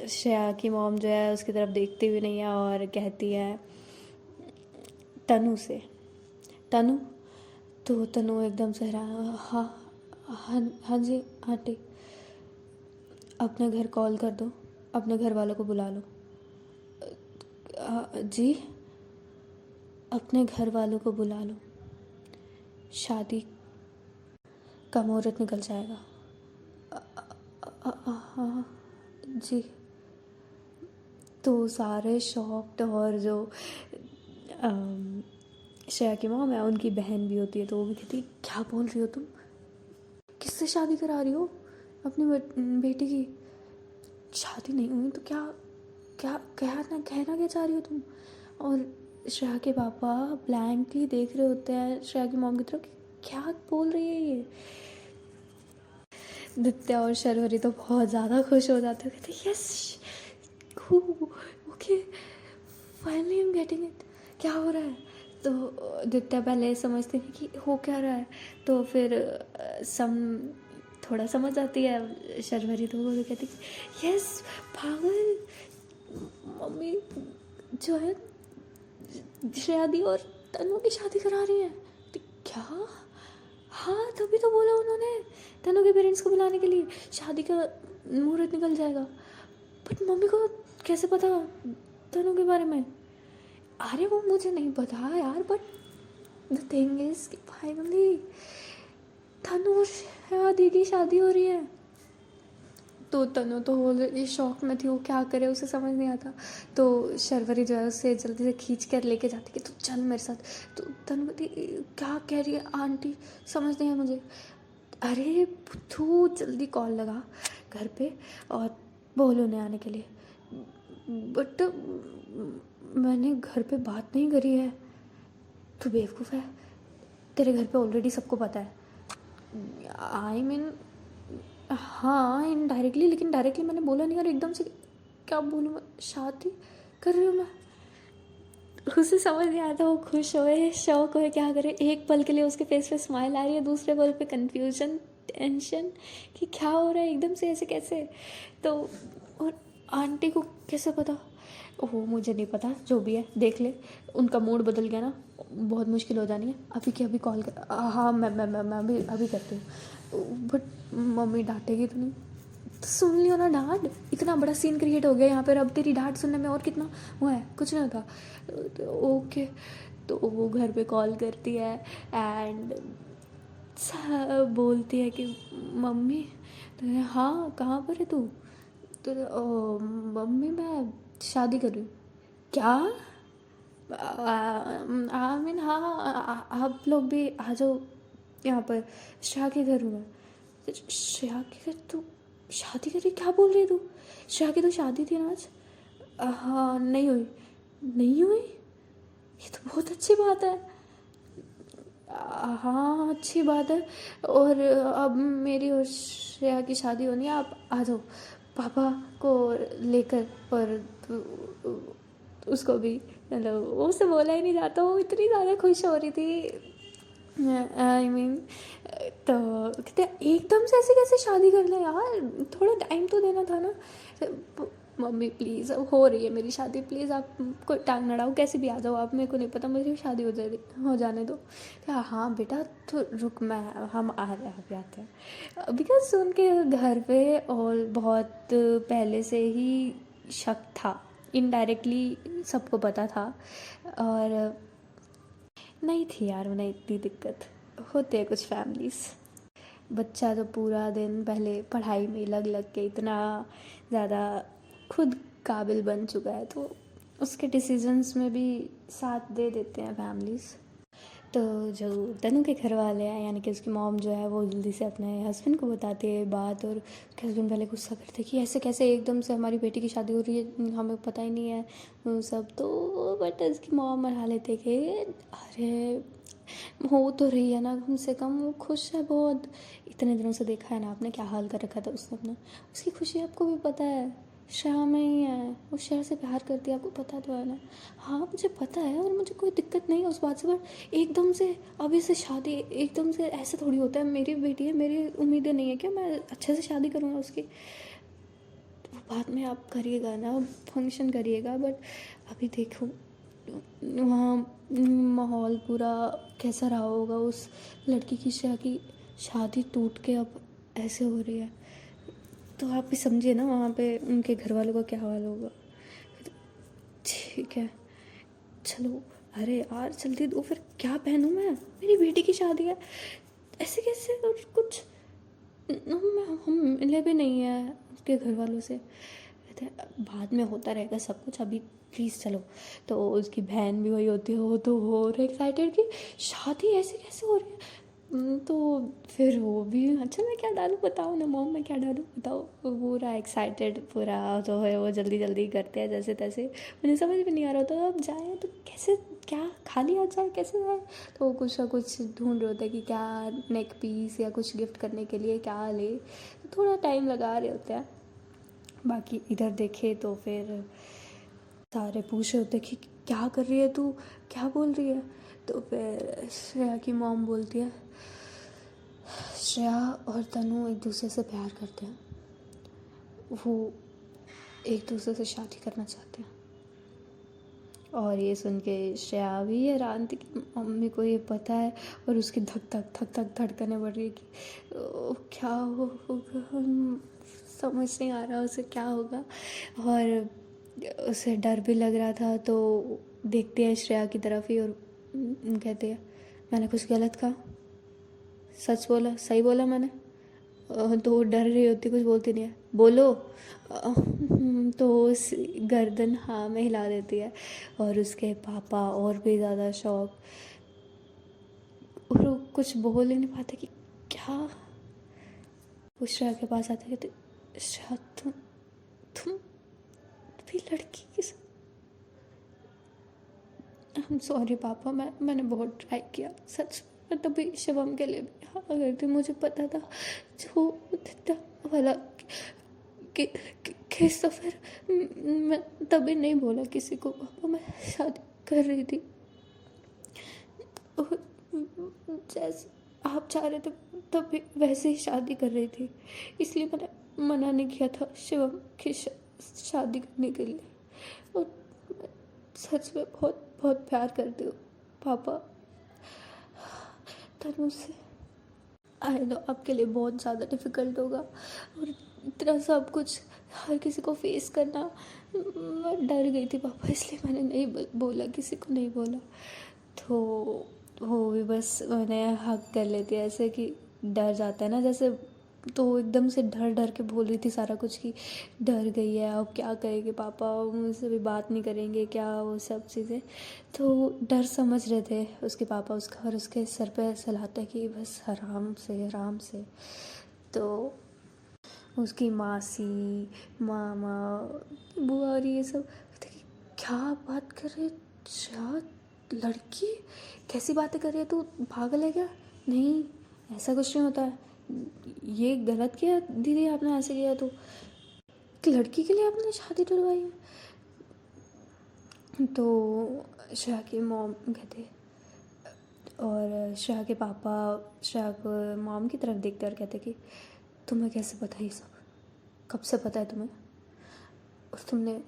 श्रेया की मॉम जो है उसकी तरफ देखती भी नहीं है और कहती है तनु से, तनु। तो तनु एकदम से हाँ हाँ जी आंटी, अपने घर कॉल कर दो, अपने घर वालों को बुला लो। जी अपने घर वालों को बुला लो, शादी का मुहूर्त निकल जाएगा। हाँ जी। तो सारे शॉक्ड, और जो श्रेया की मॉम है उनकी बहन भी होती है, तो वो भी कहती क्या बोल रही हो तुम, किससे शादी करा रही हो अपनी बेटी की, शादी नहीं हुई तो क्या क्या कहना क्या चाह रही हो तुम। और श्रेया के पापा ब्लैंकली देख रहे होते हैं श्रेया की मॉम की तरफ, क्या बोल रही है ये। दित्या और शर्वरी तो बहुत ज़्यादा खुश हो जाते हैं, कहते yes okay finally I am getting it, क्या हो रहा है। तो दित्या पहले समझती नहीं कि हो क्या रहा है, तो फिर थोड़ा समझ आती है शर्वरी, तो वो कहती यस पागल मम्मी जो है श्रेया दी और तनु की शादी करा रही है। तो क्या, हाँ तभी तो बोला उन्होंने तनु के पेरेंट्स को बुलाने के लिए, शादी का मुहूर्त निकल जाएगा। बट मम्मी को कैसे पता तनु के बारे में। अरे वो मुझे नहीं पता यार, बट द थिंग इज कि फाइनली तनु और श्रेया दी की शादी हो रही है। तो तनु तो ऑलरेडी शॉक में थी, वो क्या करे उसे समझ नहीं आता। तो शर्वरी जो है उससे जल्दी से खींच कर लेके जाती कि तू चल मेरे साथ। तो तनु कहती क्या कह रही है आंटी, समझ नहीं है मुझे। अरे तू जल्दी कॉल लगा घर पे और बोल उन्हें आने के लिए। बट मैंने घर पे बात नहीं करी है। तू बेवकूफ़ है, तेरे घर पे ऑलरेडी सबको पता है। आई मीन हाँ इनडायरेक्टली, लेकिन डायरेक्टली मैंने बोला नहीं। और एकदम से क्या बोलूँ मैं, शादी कर रही हूँ मैं। उसे समझ नहीं आता, वो खुश होए शौक होए क्या करे। एक पल के लिए उसके फेस पे स्माइल आ रही है, दूसरे पल पे कंफ्यूजन टेंशन कि क्या हो रहा है एकदम से ऐसे कैसे। तो और आंटी को कैसे पता, वो मुझे नहीं पता, जो भी है देख ले। उनका मूड बदल गया ना बहुत मुश्किल हो जानी है। अभी की अभी कॉल कर, हाँ मैं अभी करती हूँ। बट मम्मी डांटेगी तो नहीं, तो सुन लियो ना डांट। इतना बड़ा सीन क्रिएट हो गया यहाँ पर, अब तेरी डांट सुनने में और कितना वो है, कुछ नहीं होता। तो ओके, तो वो घर पे कॉल करती है एंड बोलती है कि मम्मी। तो हाँ कहाँ पर है तू। तो मम्मी मैं शादी कर रही हूँ। क्या, आई मीन हाँ आप लोग भी आ जाओ यहाँ पर, श्रेया के घर हूँ मैं। श्रेया के घर तू शादी करी, क्या बोल रही है तू। श्रेया की तो शादी थी ना आज। हाँ नहीं हुई, नहीं हुई, ये तो बहुत अच्छी बात है। हाँ अच्छी बात है, और अब मेरी और श्रेया की शादी होनी है, आप आ जाओ पापा को लेकर। और उसको भी मतलब उससे बोला ही नहीं जाता, वो इतनी ज़्यादा खुश हो रही थी। आई मीन तो कहते एकदम से ऐसे कैसे शादी कर ले यार, थोड़ा टाइम तो देना था ना। मम्मी प्लीज़ अब हो रही है मेरी शादी, प्लीज़ आप कोई टांग ना अड़ाओ, कैसे भी आ जाओ आप, मेरे को नहीं पता, मुझे शादी हो जाने दो। क्या हाँ बेटा तो रुक, मैं हम आ रहे हैं अभी आते हैं। बिकॉज उनके घर पे और बहुत पहले से ही शक था इनडायरेक्टली सबको पता था। और नहीं थी यार उन्हें इतनी दिक्कत, होते हैं कुछ फैमिलीज़। बच्चा तो पूरा दिन पहले पढ़ाई में लग लग के इतना ज़्यादा खुद काबिल बन चुका है, तो उसके डिसीजंस में भी साथ दे देते हैं फैमिलीज़। तो जो तनु के घर वाले हैं, यानी कि उसकी मॉम जो है, वो जल्दी से अपने हस्बैंड को बताती है बात। और उसके हस्बैंड पहले गुस्सा करते कि ऐसे कैसे एकदम से हमारी बेटी की शादी हो रही है, हमें पता ही नहीं है वो सब। तो बट उसकी मॉम मना लेते कि अरे हो तो रही है ना, कम से कम वो खुश है बहुत। इतने दिनों से देखा है ना आपने क्या हाल कर रखा था उसने अपना, उसकी खुशी आपको भी पता है। श्रेया में ही है, वो श्रेया से प्यार करती है, आपको पता तो है ना। हाँ मुझे पता है और मुझे कोई दिक्कत नहीं है उस बात से, बट एकदम से अभी से शादी एकदम से ऐसे थोड़ी होता है। मेरी बेटी है, मेरी उम्मीदें नहीं है क्या मैं अच्छे से शादी करूँगा उसकी। वो बाद में आप करिएगा ना, फंक्शन करिएगा, बट अभी देखो वहाँ माहौल पूरा कैसा रहा होगा। उस लड़की की श्रेया की शादी टूट के अब ऐसे हो रही है, तो आप भी समझिए ना वहाँ पे उनके घर वालों का क्या हाल होगा। ठीक है चलो, अरे यार जल्दी दो, फिर क्या पहनूँ मैं, मेरी बेटी की शादी है, ऐसे कैसे। और कुछ हम मिले भी नहीं है उसके घर वालों से, कहते हैं बाद में होता रहेगा सब कुछ, अभी प्लीज़ चलो। तो उसकी बहन भी वही होती है, वो तो हो रही एक्साइटेड कि शादी ऐसे कैसे हो रही है। तो फिर वो भी अच्छा मैं क्या डालूँ बताओ ना मॉम, मैं क्या डालूँ बताओ। वो पूरा एक्साइटेड पूरा जो है वो जल्दी जल्दी करते हैं जैसे तैसे। मुझे समझ में नहीं आ रहा था अब जाए तो कैसे, क्या खाली आ जाए कैसे जाए। तो वो कुछ ना कुछ ढूंढ रहे होते हैं कि क्या नेक पीस या कुछ गिफ्ट करने के लिए क्या ले, तो थोड़ा टाइम लगा रहे होते हैं। बाकी इधर देखे तो फिर सारे पूछ रहे होते कि क्या कर रही है तू, क्या बोल रही है। तो फिर श्रेया की मॉम बोलती है श्रेया और तनु एक दूसरे से प्यार करते हैं, वो एक दूसरे से शादी करना चाहते हैं। और ये सुन के श्रेया भी हैरान थी कि मम्मी को ये पता है, और उसकी धक धक धक धक धड़कने बढ़ रही है कि क्या होगा, समझ नहीं आ रहा उसे क्या होगा। और उसे डर भी लग रहा था। तो देखते हैं श्रेया की तरफ ही और कहते हैं मैंने कुछ गलत कहा, सच बोला, सही बोला मैंने। तो वो डर रही होती, कुछ बोलती नहीं है। बोलो तो उस गर्दन हाँ में हिला देती है। और उसके पापा और भी ज़्यादा शॉक, और वो कुछ बोल ही नहीं पाते कि क्या। वो श्रेया के पास आते कहते श्रेया तुम भी लड़की के साथ। आई एम सॉरी पापा, मैंने बहुत ट्राई किया सच। मैं तभी शिवम के लिए भी हाँ करती, मुझे पता था जो था वाला केस, तो फिर मैं तभी नहीं बोला किसी को पापा मैं शादी कर रही थी। और जैसे आप चाह रहे थे तभी वैसे ही शादी कर रही थी, इसलिए मैंने मना नहीं किया था शिवम की शादी करने के लिए। और मैं सच में बहुत बहुत प्यार करती हूँ पापा तनु से। आई नो आपके लिए बहुत ज़्यादा डिफ़िकल्ट होगा, और इतना सब कुछ हर किसी को फेस करना। मैं डर गई थी पापा, इसलिए मैंने नहीं बोला, किसी को नहीं बोला। तो वो भी बस उन्हें हक कर लेती है ऐसे कि डर जाता है ना जैसे। तो वो एकदम से डर डर के बोल रही थी सारा कुछ कि डर गई है, अब क्या करेंगे पापा, मुझसे भी बात नहीं करेंगे क्या, वो सब चीज़ें। तो डर समझ रहे थे उसके पापा उसका, और उसके सर पे ऐसा लाता है कि बस आराम से आराम से। तो उसकी मासी मामा बुआ और ये सब कहते कि क्या बात कर रहे शायद लड़की, कैसी बातें कर रही है तू, पागल है क्या। नहीं ऐसा कुछ नहीं होता है, ये गलत किया दीदी आपने ऐसे किया। तो एक लड़की के लिए आपने शादी डलवाई है। तो श्रेया की मॉम कहते, और श्रेया के पापा श्रेया को मॉम की तरफ देखते और कहते कि तुम्हें कैसे पता ये सब, कब से पता है तुम्हें, और तुमने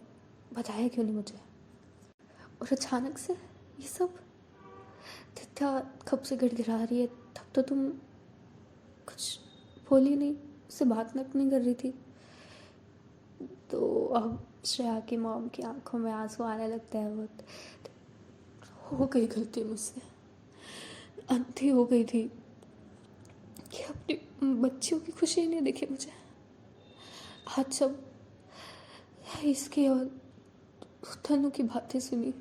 बताया क्यों नहीं मुझे। और अचानक से ये सब, दित्या कब से गिड़गिड़ा रही है, तब तो तुम कुछ बोली नहीं, उससे बात तक नहीं कर रही थी। तो अब श्रेया की मॉम की आंखों में आंसू आने लगते हैं। बहुत हो गई गलती मुझसे, अंधी हो गई थी कि अपनी बच्चियों की खुशी नहीं दिखी मुझे। आज जब इसकी और तनु की बातें सुनी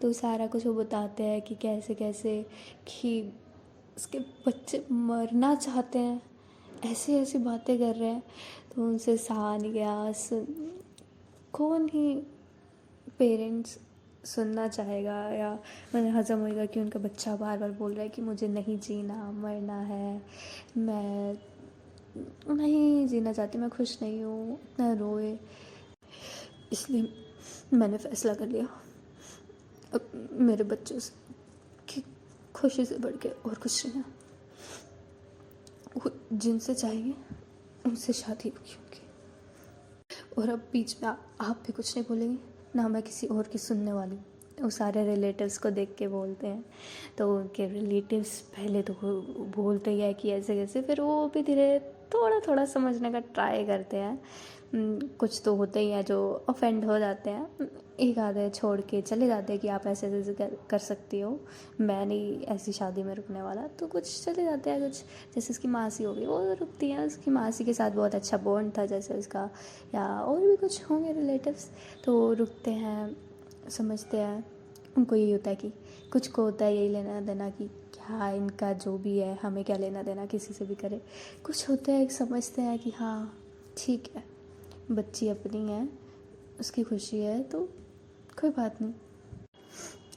तो सारा कुछ वो बताते हैं कि कैसे कैसे कि उसके बच्चे मरना चाहते हैं, ऐसी ऐसी बातें कर रहे हैं। तो उनसे सहा नहीं गया। कौन ही पेरेंट्स सुनना चाहेगा या मैंने हजम होएगा कि उनका बच्चा बार बार बोल रहा है कि मुझे नहीं जीना, मरना है, मैं नहीं जीना चाहती, मैं खुश नहीं हूँ, इतना रोए। इसलिए मैंने फ़ैसला कर लिया अब मेरे बच्चों से कि खुशी से बढ़ के और कुछ नहीं है। वो जिनसे चाहेंगे उनसे शादी होगी उनकी। और अब बीच में आप भी कुछ नहीं बोलेंगे, ना मैं किसी और की सुनने वाली हूँ। वो सारे रिलेटिव्स को देख के बोलते हैं, तो उनके रिलेटिव्स पहले तो बोलते ही है कि ऐसे कैसे, फिर वो भी धीरे थोड़ा थोड़ा समझने का ट्राई करते हैं। कुछ तो होते ही हैं जो ऑफेंड हो जाते हैं, एक आधे छोड़ के चले जाते हैं कि आप ऐसे ऐसे कर सकती हो, मैं नहीं ऐसी शादी में रुकने वाला। तो कुछ चले जाते हैं, कुछ जैसे उसकी मासी हो गई वो रुकती है, उसकी मासी के साथ बहुत अच्छा बॉन्ड था जैसे उसका, या और भी कुछ होंगे रिलेटिव्स, तो वो रुकते हैं, समझते हैं। उनको यही होता है कि कुछ को होता है यही लेना देना कि क्या इनका जो भी है हमें क्या लेना देना, किसी से भी करे। कुछ होते हैं समझते हैं कि हाँ ठीक है, बच्ची अपनी है, उसकी खुशी है तो कोई बात नहीं।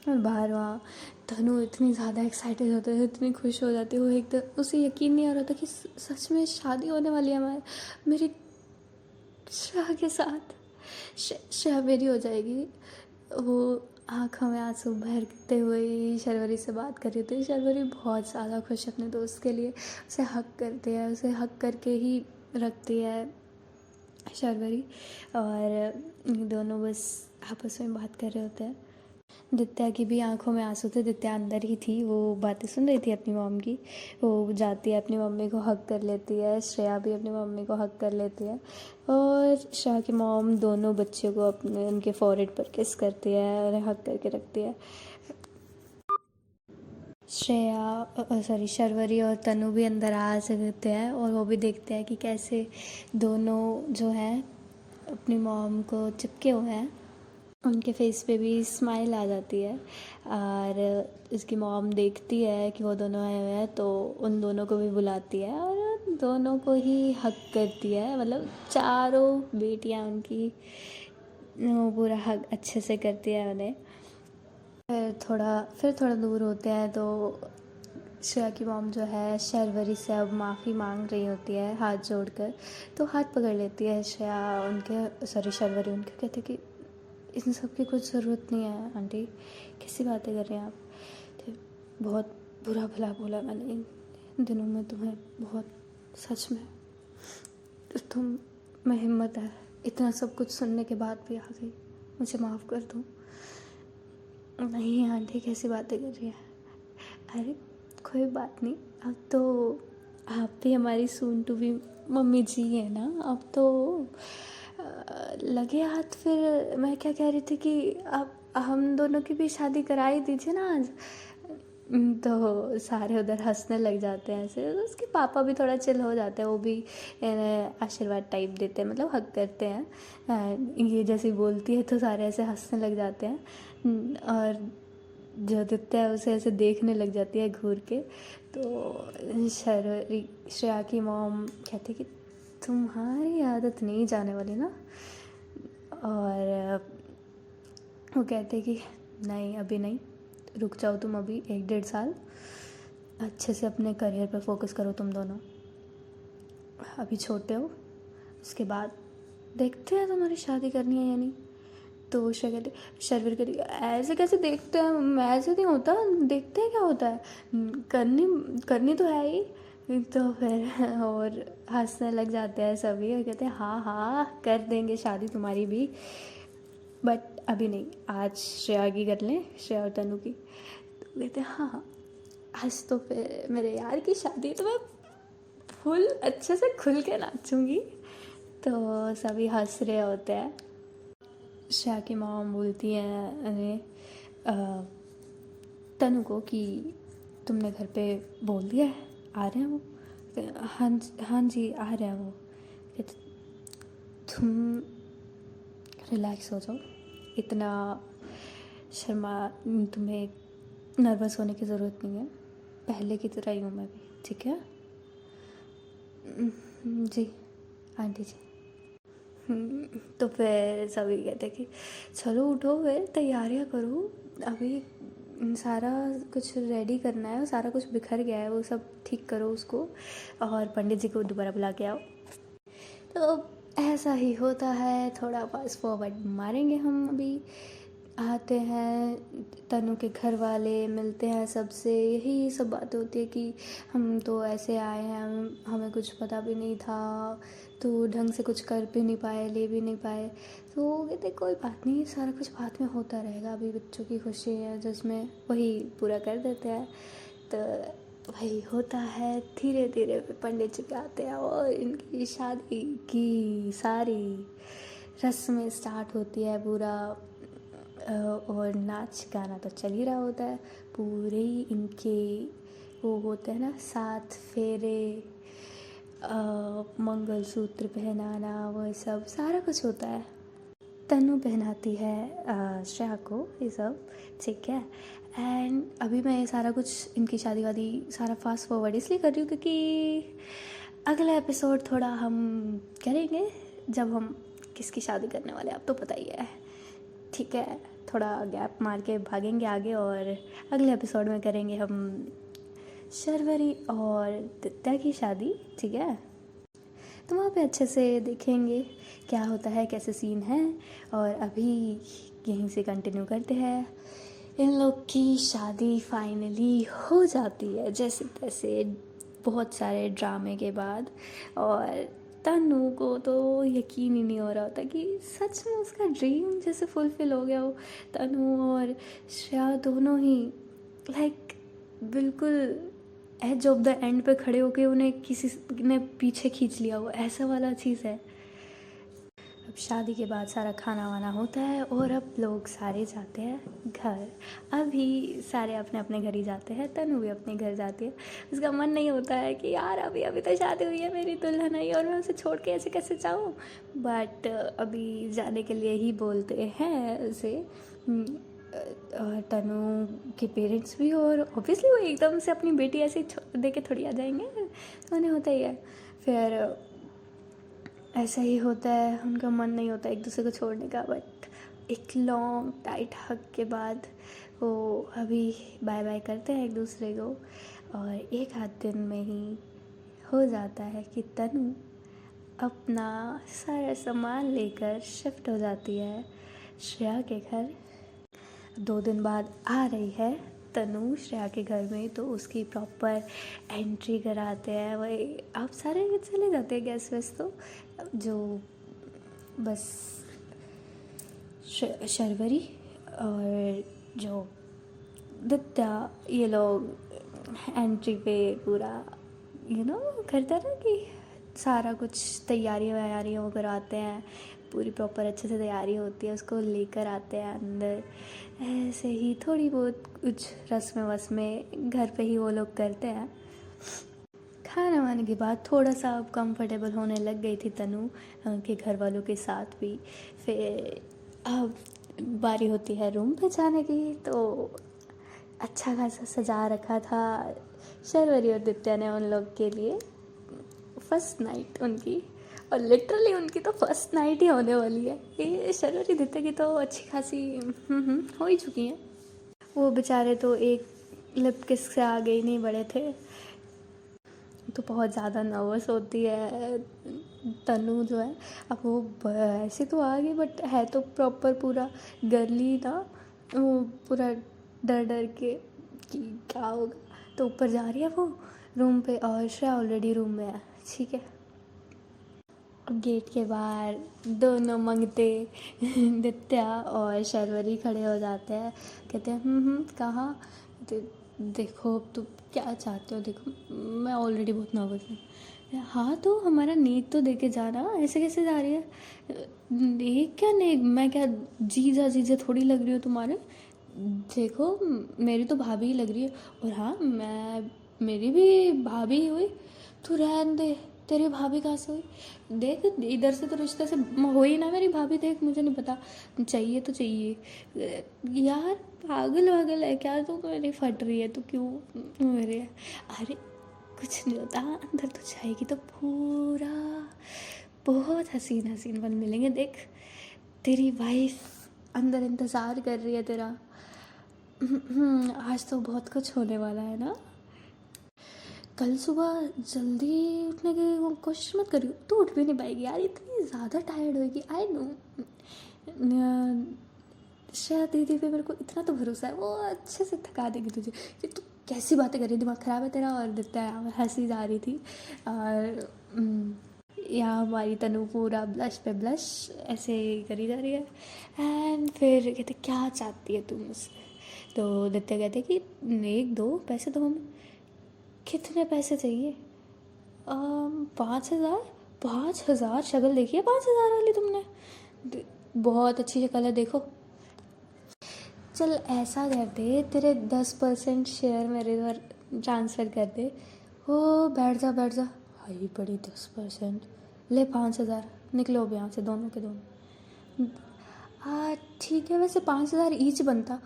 और बाहर वहाँ तनु इतनी ज़्यादा एक्साइटेड होता है, इतनी खुश हो जाती है वो, एकदम उसे यकीन नहीं आ रहा था कि सच में शादी होने वाली है मेरी श्रेया के साथ। श्रेया मेरी हो जाएगी। वो आँखों में आंसू भरते हुए शर्वरी से बात कर रही थी। शर्वरी बहुत ज़्यादा खुश है अपने दोस्त के लिए, उसे हक करती है, उसे हक करके ही रखती है शर्वरी। और दोनों बस आपस में बात कर रहे होते हैं। दित्या की भी आंखों में आंसू थे, दित्या अंदर ही थी, वो बातें सुन रही थी अपनी मॉम की। वो जाती है अपनी मम्मी को हक कर लेती है, श्रेया भी अपनी मम्मी को हक कर लेती है। और श्रेया की मॉम दोनों बच्चों को अपने उनके फॉरहेड पर किस करती है और हक करके रखती है। शर्वरी और तनु भी अंदर आ सकते हैं और वो भी देखते हैं कि कैसे दोनों जो हैं अपनी मॉम को चिपके हुए हैं। उनके फेस पे भी स्माइल आ जाती है और इसकी मॉम देखती है कि वो दोनों आए हुए हैं तो उन दोनों को भी बुलाती है और दोनों को ही हक करती है। मतलब चारों बेटियां उनकी वो पूरा हक अच्छे से करती है उन्हें। फिर थोड़ा दूर होते हैं तो श्रेया की मॉम जो है शर्वरी से अब माफ़ी मांग रही होती है हाथ जोड़कर, तो हाथ पकड़ लेती है शर्वरी उनके, कहते कि इन सब की कुछ ज़रूरत नहीं है आंटी, कैसी बातें कर रहे हैं आप, तो बहुत बुरा भला बोला मैंने इन दिनों में तुम्हें, बहुत सच में तुम में हिम्मत है, इतना सब कुछ सुनने के बाद भी आ गई, मुझे माफ़ कर दो। नहीं आंटी कैसी बातें कर रही है, अरे कोई बात नहीं, अब तो आप भी हमारी सून टू भी मम्मी जी है ना, अब तो लगे हाथ। फिर मैं क्या कह रही थी कि अब हम दोनों की भी शादी करा ही दीजिए ना आज। तो सारे उधर हंसने लग जाते हैं ऐसे, तो उसके पापा भी थोड़ा चिल हो जाते हैं, वो भी आशीर्वाद टाइप देते हैं, मतलब हक करते हैं। ये जैसे बोलती है तो सारे ऐसे हंसने लग जाते हैं और जो दित्या है उसे ऐसे देखने लग जाती है घूर के। तो श्रेया की मॉम कहती कि तुम्हारी आदत नहीं जाने वाली ना, और वो कहते कि नहीं अभी नहीं, रुक जाओ तुम अभी 1-1.5 साल, अच्छे से अपने करियर पर फोकस करो तुम दोनों, अभी छोटे हो, उसके बाद देखते हैं तुम्हारी शादी करनी है या नहीं। तो शर्विर कहती ऐसे कैसे देखते हैं, ऐसे नहीं होता, देखते हैं क्या होता है, करनी तो है ही। तो फिर और हंसने लग जाते हैं सभी और कहते हैं हाँ हाँ कर देंगे शादी तुम्हारी भी, बट अभी नहीं, आज श्रेया की कर लें, श्रेया और तनु की। तो कहते हैं हाँ हाँ आज तो फिर मेरे यार की शादी है तो मैं फुल अच्छे से खुल के नाचूंगी, तो सभी हंस रहे होते हैं। श्रेया की मॉम बोलती हैं अरे तनु को कि तुमने घर पे बोल दिया है, आ रहे हैं वो? हाँ जी आ रहे हैं वो। कहते तुम रिलैक्स हो जाओ, इतना तुम्हें नर्वस होने की ज़रूरत नहीं है, पहले की तरह ही हूँ मैं भी, ठीक है? जी आंटी जी। तो फिर सभी कहते कि चलो उठो, फिर तैयारियाँ करो, अभी सारा कुछ रेडी करना है, सारा कुछ बिखर गया है, वो सब ठीक करो उसको, और पंडित जी को दोबारा बुला के आओ। तो ऐसा ही होता है। थोड़ा फास्ट फॉरवर्ड मारेंगे हम, अभी आते हैं तनु के घर वाले, मिलते हैं सबसे, यही सब बातें होती है कि हम तो ऐसे आए हैं, हमें कुछ पता भी नहीं था, तो ढंग से कुछ कर भी नहीं पाए, ले भी नहीं पाए। तो कहते कोई बात नहीं, सारा कुछ बाद में होता रहेगा, अभी बच्चों की खुशी है जिसमें वही पूरा कर देते हैं। तो वही होता है। धीरे धीरे पंडित जी के आते हैं और इनकी शादी की सारी रस्में स्टार्ट होती है पूरा। और नाच गाना तो चल ही रहा होता है। पूरे ही इनके वो होते हैं ना 7 फेरे, मंगलसूत्र पहनाना, वो सब सारा कुछ होता है। तनु पहनाती है श्रेया को ये सब, ठीक है। एंड अभी मैं ये सारा कुछ इनकी शादी वादी सारा फास्ट फॉरवर्ड इसलिए कर रही हूँ क्योंकि अगला एपिसोड थोड़ा हम करेंगे जब हम किसकी शादी करने वाले, आप तो पता ही है, ठीक है। थोड़ा गैप मार के भागेंगे आगे और अगले एपिसोड में करेंगे हम शर्वरी और दित्या की शादी, ठीक है। तो वहाँ पे अच्छे से देखेंगे क्या होता है, कैसे सीन है। और अभी यहीं से कंटिन्यू करते हैं। इन लोग की शादी फाइनली हो जाती है जैसे तैसे, बहुत सारे ड्रामे के बाद। और तनु को तो यकीन ही नहीं हो रहा होता कि सच में उसका ड्रीम जैसे फुलफिल हो गया हो। तनु और श्रेया दोनों ही लाइक बिल्कुल एज ऑफ द एंड पे खड़े होके उन्हें किसी ने पीछे खींच लिया हो, ऐसा वाला चीज़ है। अब शादी के बाद सारा खाना वाना होता है और अब लोग सारे जाते हैं घर। अभी सारे अपने अपने घर ही जाते हैं, तनु भी अपने घर जाती है। उसका मन नहीं होता है कि यार अभी अभी तो शादी हुई है, मेरी दुल्हन आई और मैं उसे छोड़ के ऐसे कैसे जाऊँ, बट अभी जाने के लिए ही बोलते हैं उसे। तनु के पेरेंट्स भी, और ऑब्वियसली वो एकदम से अपनी बेटी ऐसे दे के थोड़ी आ जाएंगे, तो उन्हें होता ही है। फिर ऐसा ही होता है, उनका मन नहीं होता एक दूसरे को छोड़ने का, बट एक लॉन्ग टाइट हग के बाद वो अभी बाय बाय करते हैं एक दूसरे को। और एक आध दिन में ही हो जाता है कि तनु अपना सारा सामान लेकर शिफ्ट हो जाती है श्रेया के घर। 2 दिन बाद आ रही है तनु श्रेया के घर में, तो उसकी प्रॉपर एंट्री कराते हैं। वही आप सारे चले जाते हैं गेस्ट वेस्ट, तो जो बस शर्वरी और जो दित्या ये लोग एंट्री पे पूरा करता ना कि सारा कुछ तैयारियाँ वैयारियाँ कराते हैं, पूरी प्रॉपर अच्छे से तैयारी होती है, उसको लेकर आते हैं अंदर। ऐसे ही थोड़ी बहुत कुछ रस्में वस्में घर पे ही वो लोग करते हैं। खाना वाने के बाद थोड़ा सा अब कंफर्टेबल होने लग गई थी तनु के घर वालों के साथ भी। फिर अब बारी होती है रूम पे जाने की, तो अच्छा खासा सजा रखा था शर्वरी और दित्या ने उन लोग के लिए। फर्स्ट नाइट उनकी, और लिटरली उनकी तो फर्स्ट नाइट ही होने वाली है। ये शर्वरी दित्या की तो अच्छी खासी हो ही चुकी हैं। वो बेचारे तो एक लिप किस से आगे ही नहीं बढ़े थे, तो बहुत ज़्यादा नर्वस होती है तनु जो है। अब वो ऐसे तो आ गई, बट है तो प्रॉपर पूरा गर्ली ना, वो पूरा डर डर के कि क्या होगा। तो ऊपर जा रही है वो रूम पे, और श्रेया ऑलरेडी रूम में है, ठीक है। अब गेट के बाहर दोनों मंगते दित्या और शर्वरी खड़े हो जाते हैं। कहते हैं कहाँ? देखो अब तुम क्या चाहते हो, देखो मैं ऑलरेडी बहुत नर्वस हूँ, हाँ तो हमारा नेक तो देके जाना, ऐसे कैसे जा रही है? नेक क्या नेक, मैं क्या जीजा जीजा थोड़ी लग रही हूँ तुम्हारे? देखो मेरी तो भाभी ही लग रही है। और हाँ मैं, मेरी भी भाभी ही हुई। तू रहन दे, तेरी भाभी कहाँ से हुई? देख इधर से तो रिश्ते से हो ही ना मेरी भाभी। देख मुझे नहीं पता, चाहिए तो चाहिए। यार पागल वागल है क्या तू? मेरी फट रही है, तू क्यों मेरे? अरे कुछ नहीं होता, अंदर तो जाएगी तो पूरा बहुत हसीन हसीन बन मिलेंगे। देख तेरी वाइफ अंदर इंतज़ार कर रही है तेरा। आज तो बहुत कुछ होने वाला है ना। कल सुबह जल्दी उठने की कोशिश मत करियो, तू उठ भी नहीं पाएगी यार, इतनी ज़्यादा टायर्ड होएगी। आई नो, शायद दीदी पे मेरे को इतना तो भरोसा है, वो अच्छे से थका देगी तुझे। कि तू कैसी बातें कर रही, दिमाग ख़राब है तेरा? और दिखता है हंसी जा रही थी। और यहाँ हमारी तनु पूरा ब्लश पे ब्लश ऐसे करी जा रही है। एंड फिर कहते क्या चाहती है तू मुझसे? तो नित्य कहते कि एक दो पैसे दो हमें। कितने पैसे चाहिए? 5,000। 5,000? शक्ल देखी है 5,000 वाली तुमने? बहुत अच्छी शक्ल है, देखो। चल ऐसा कर दे, तेरे 10% शेयर मेरे पर ट्रांसफ़र कर दे। ओ बैठ जा बैठ जा, हाई बड़ी 10%। ले 5,000, निकलो अब यहाँ से दोनों के दोनों। ठीक है, वैसे 5,000 ईच बनता।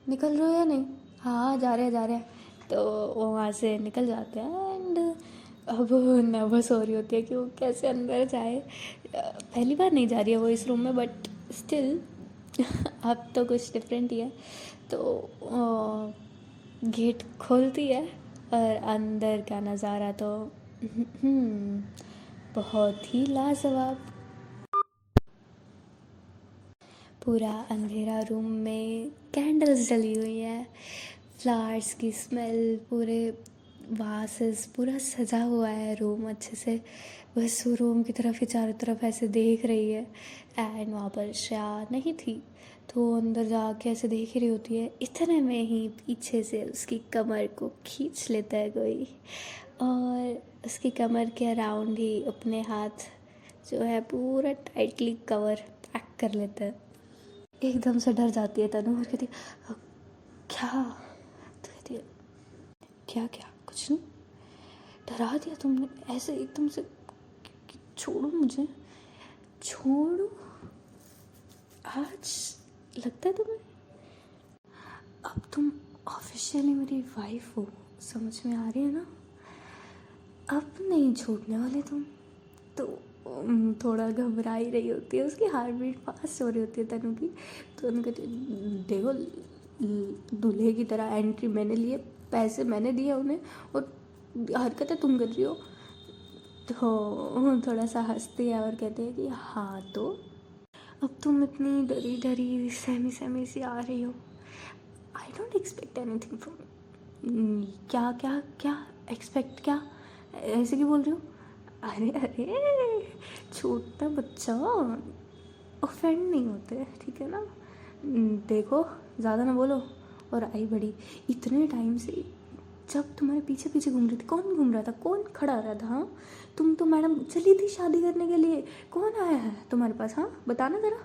निकल रहे हो या नहीं? हाँ जा रहे हैं जा रहे हैं। तो वो वहाँ से निकल जाते हैं। एंड अब नर्वस हो रही होती है कि वो कैसे अंदर जाए। पहली बार नहीं जा रही है वो इस रूम में, बट स्टिल अब तो कुछ डिफरेंट ही है। तो गेट खोलती है और अंदर का नज़ारा तो बहुत ही लाजवाब। पूरा अंधेरा, रूम में कैंडल्स जली हुई है, फ्लावर्स की स्मेल, पूरे वासेस, पूरा सजा हुआ है रूम अच्छे से। बस वो रूम की तरफ ही चारों तरफ ऐसे देख रही है। एंड वहाँ पर श्रेया नहीं थी, तो वो अंदर जाके ऐसे देख रही होती है। इतने में ही पीछे से उसकी कमर को खींच लेता है कोई, और उसकी कमर के अराउंड ही अपने हाथ जो है पूरा टाइटली कवर पैक कर लेता है। एकदम से डर जाती है तनु और कहती क्या? तो कहती है क्या क्या? कुछ नहीं, डरा दिया तुमने ऐसे एकदम से। छोड़ो मुझे, छोड़ो। आज लगता है तुम्हें अब तुम ऑफिशियली मेरी वाइफ हो, समझ में आ रही है ना? अब नहीं छूटने वाले तुम। तो थोड़ा घबरा ही रही होती है, उसकी हार्ट बीट फास्ट हो रही होती है तनु की। तो तनु कहती देखो दूल्हे की तरह एंट्री मैंने लिए, पैसे मैंने दिए उन्हें, और हरकतें तुम कर रही हो। तो थोड़ा सा हंसती है और कहते हैं कि हाँ तो अब तुम इतनी डरी डरी सहमी सहमी सी आ रही हो। I don't expect anything from. क्या क्या क्या एक्सपेक्ट? क्या ऐसे क्यों बोल रही हो? अरे अरे छोटा बच्चा, ऑफेंड नहीं होते, ठीक है ना? देखो ज़्यादा ना बोलो। और आई बड़ी, इतने टाइम से जब तुम्हारे पीछे पीछे घूम रही थी, कौन घूम रहा था, कौन खड़ा रहा था? हाँ तुम तो मैडम चली थी शादी करने के लिए, कौन आया है तुम्हारे पास? हाँ बताना ज़रा।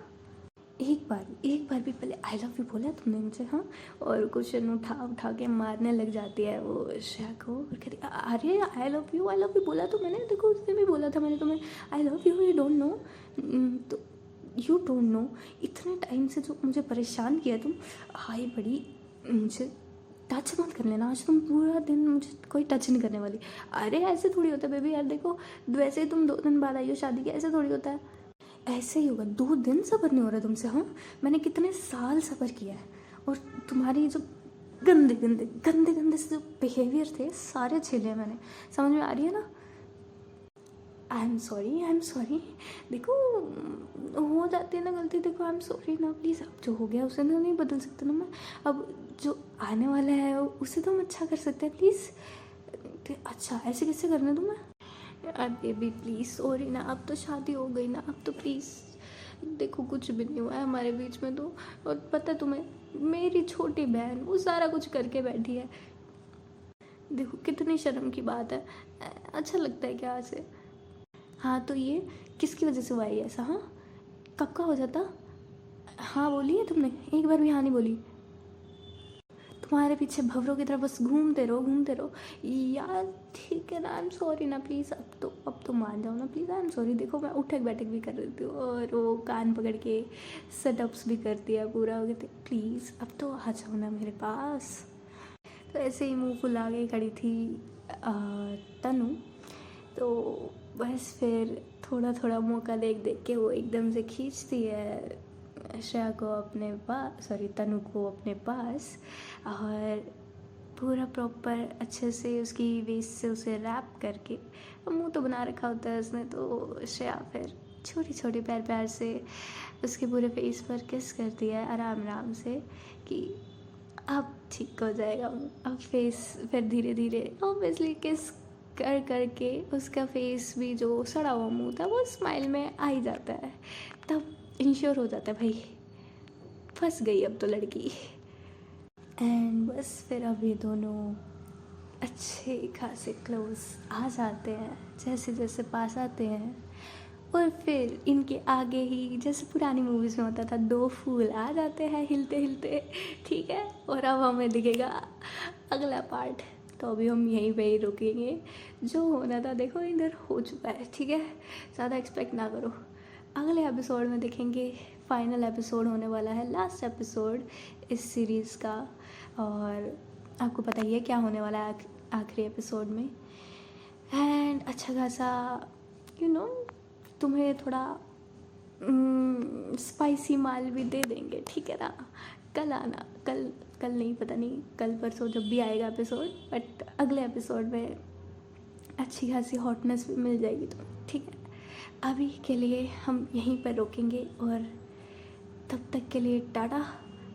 एक बार भी पहले आई लव यू बोला तुमने मुझे? हाँ। और क्वेश्चन उठा उठा के मारने लग जाती है वो श्रेया को और कहती अरे आई लव यू बोला तो मैंने, देखो उसने भी बोला था मैंने तुम्हें I love you don't know. तो यू डोंट नो, इतने टाइम से जो मुझे परेशान किया तुम। हाय बड़ी, मुझे टच मत कर लेना आज, तुम पूरा दिन मुझे कोई टच नहीं करने वाली। अरे ऐसे थोड़ी होता है बेबी यार, देखो वैसे ही तुम 2 दिन बाद आई हो शादी के, ऐसे थोड़ी होता है। ऐसे ही होगा, 2 दिन सब्र नहीं हो रहा तुमसे? हाँ मैंने कितने साल सब्र किया है, और तुम्हारी जो गंदे गंदे गंदे गंदे से जो बिहेवियर थे सारे झेले हैं मैंने, समझ में आ रही है ना? I am sorry. देखो हो जाती है ना गलती, देखो आई एम सॉरी ना प्लीज़। अब जो हो गया उसे तो नहीं बदल सकते ना मैं, अब जो आने वाला है उसे तो हम अच्छा कर सकते हैं प्लीज़। अच्छा ऐसे कैसे करने दूँ मैं? यार बेबी प्लीज़ सॉरी ना, अब तो शादी हो गई ना, अब तो प्लीज़। देखो कुछ भी नहीं हुआ है हमारे बीच में तो, और पता है तुम्हें मेरी छोटी बहन वो सारा कुछ करके बैठी है। देखो कितनी शर्म की बात है। अच्छा लगता है क्या ऐसे? हाँ तो ये किसकी वजह से हुआ है ये ऐसा? हाँ कब का हो जाता? हाँ बोली है तुमने? एक बार भी हाँ नहीं बोली। तुम्हारे पीछे भंवरों की तरह बस घूमते रहो यार। ठीक है ना, आई एम सॉरी ना, प्लीज़ अब तो मान जाओ ना प्लीज़, आई एम सॉरी। देखो मैं उठक बैठक भी कर देती हूँ और वो कान पकड़ के सेटअप्स भी करती है पूरा, हो गया प्लीज़ अब तो आ जाओ ना मेरे पास। तो ऐसे ही मुँह फुला के खड़ी थी तनु। तो बस फिर थोड़ा थोड़ा मौका देख देख के वो एकदम से खींचती है श्रेया को अपने पास, सॉरी तनु को अपने पास, और पूरा प्रॉपर अच्छे से उसकी वेस्ट से उसे रैप करके, मुंह तो बना रखा होता है उसने, तो श्रेया फिर छोटी छोटी प्यार प्यार से उसके पूरे फेस पर किस करती है आराम आराम से कि अब ठीक हो जाएगा मुँह, अब फेस फिर धीरे धीरे ऑब्वियसली किस कर करके उसका फेस भी जो सड़ा हुआ मुंह था वो स्माइल में आ ही जाता है। तब इंश्योर हो जाता है भाई फंस गई अब तो लड़की। एंड बस फिर अब ये दोनों अच्छे खासे क्लोज आ जाते हैं जैसे जैसे पास आते हैं, और फिर इनके आगे ही जैसे पुरानी मूवीज़ में होता था दो फूल आ जाते हैं हिलते हिलते, ठीक है। और अब हमें दिखेगा अगला पार्ट, तो अभी हम यहीं पे ही रुकेंगे। जो होना था देखो इधर हो चुका है, ठीक है, ज़्यादा एक्सपेक्ट ना करो। अगले एपिसोड में देखेंगे, फाइनल एपिसोड होने वाला है, लास्ट एपिसोड इस सीरीज़ का, और आपको पता ही है क्या होने वाला है आखिरी एपिसोड में। एंड अच्छा खासा तुम्हें थोड़ा स्पाइसी माल भी दे देंगे, ठीक है ना। कल आना, कल नहीं, पता नहीं कल परसों जब भी आएगा एपिसोड, बट अगले एपिसोड में अच्छी खासी हॉटनेस भी मिल जाएगी तुम्हें, ठीक है। अभी के लिए हम यहीं पर रोकेंगे और तब तक के लिए टाटा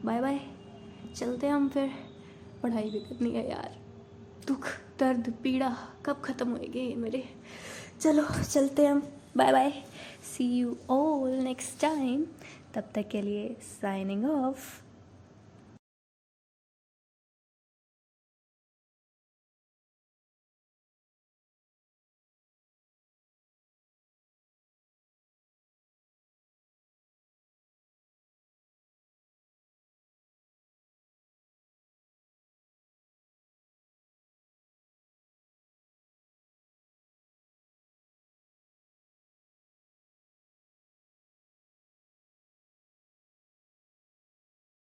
बाय बाय, चलते हैं हम फिर, पढ़ाई भी करनी है यार। दुख दर्द पीड़ा कब ख़त्म होएगी मेरे। चलो चलते हैं हम, bye bye, see you all next time. तब तक के लिए साइनिंग ऑफ।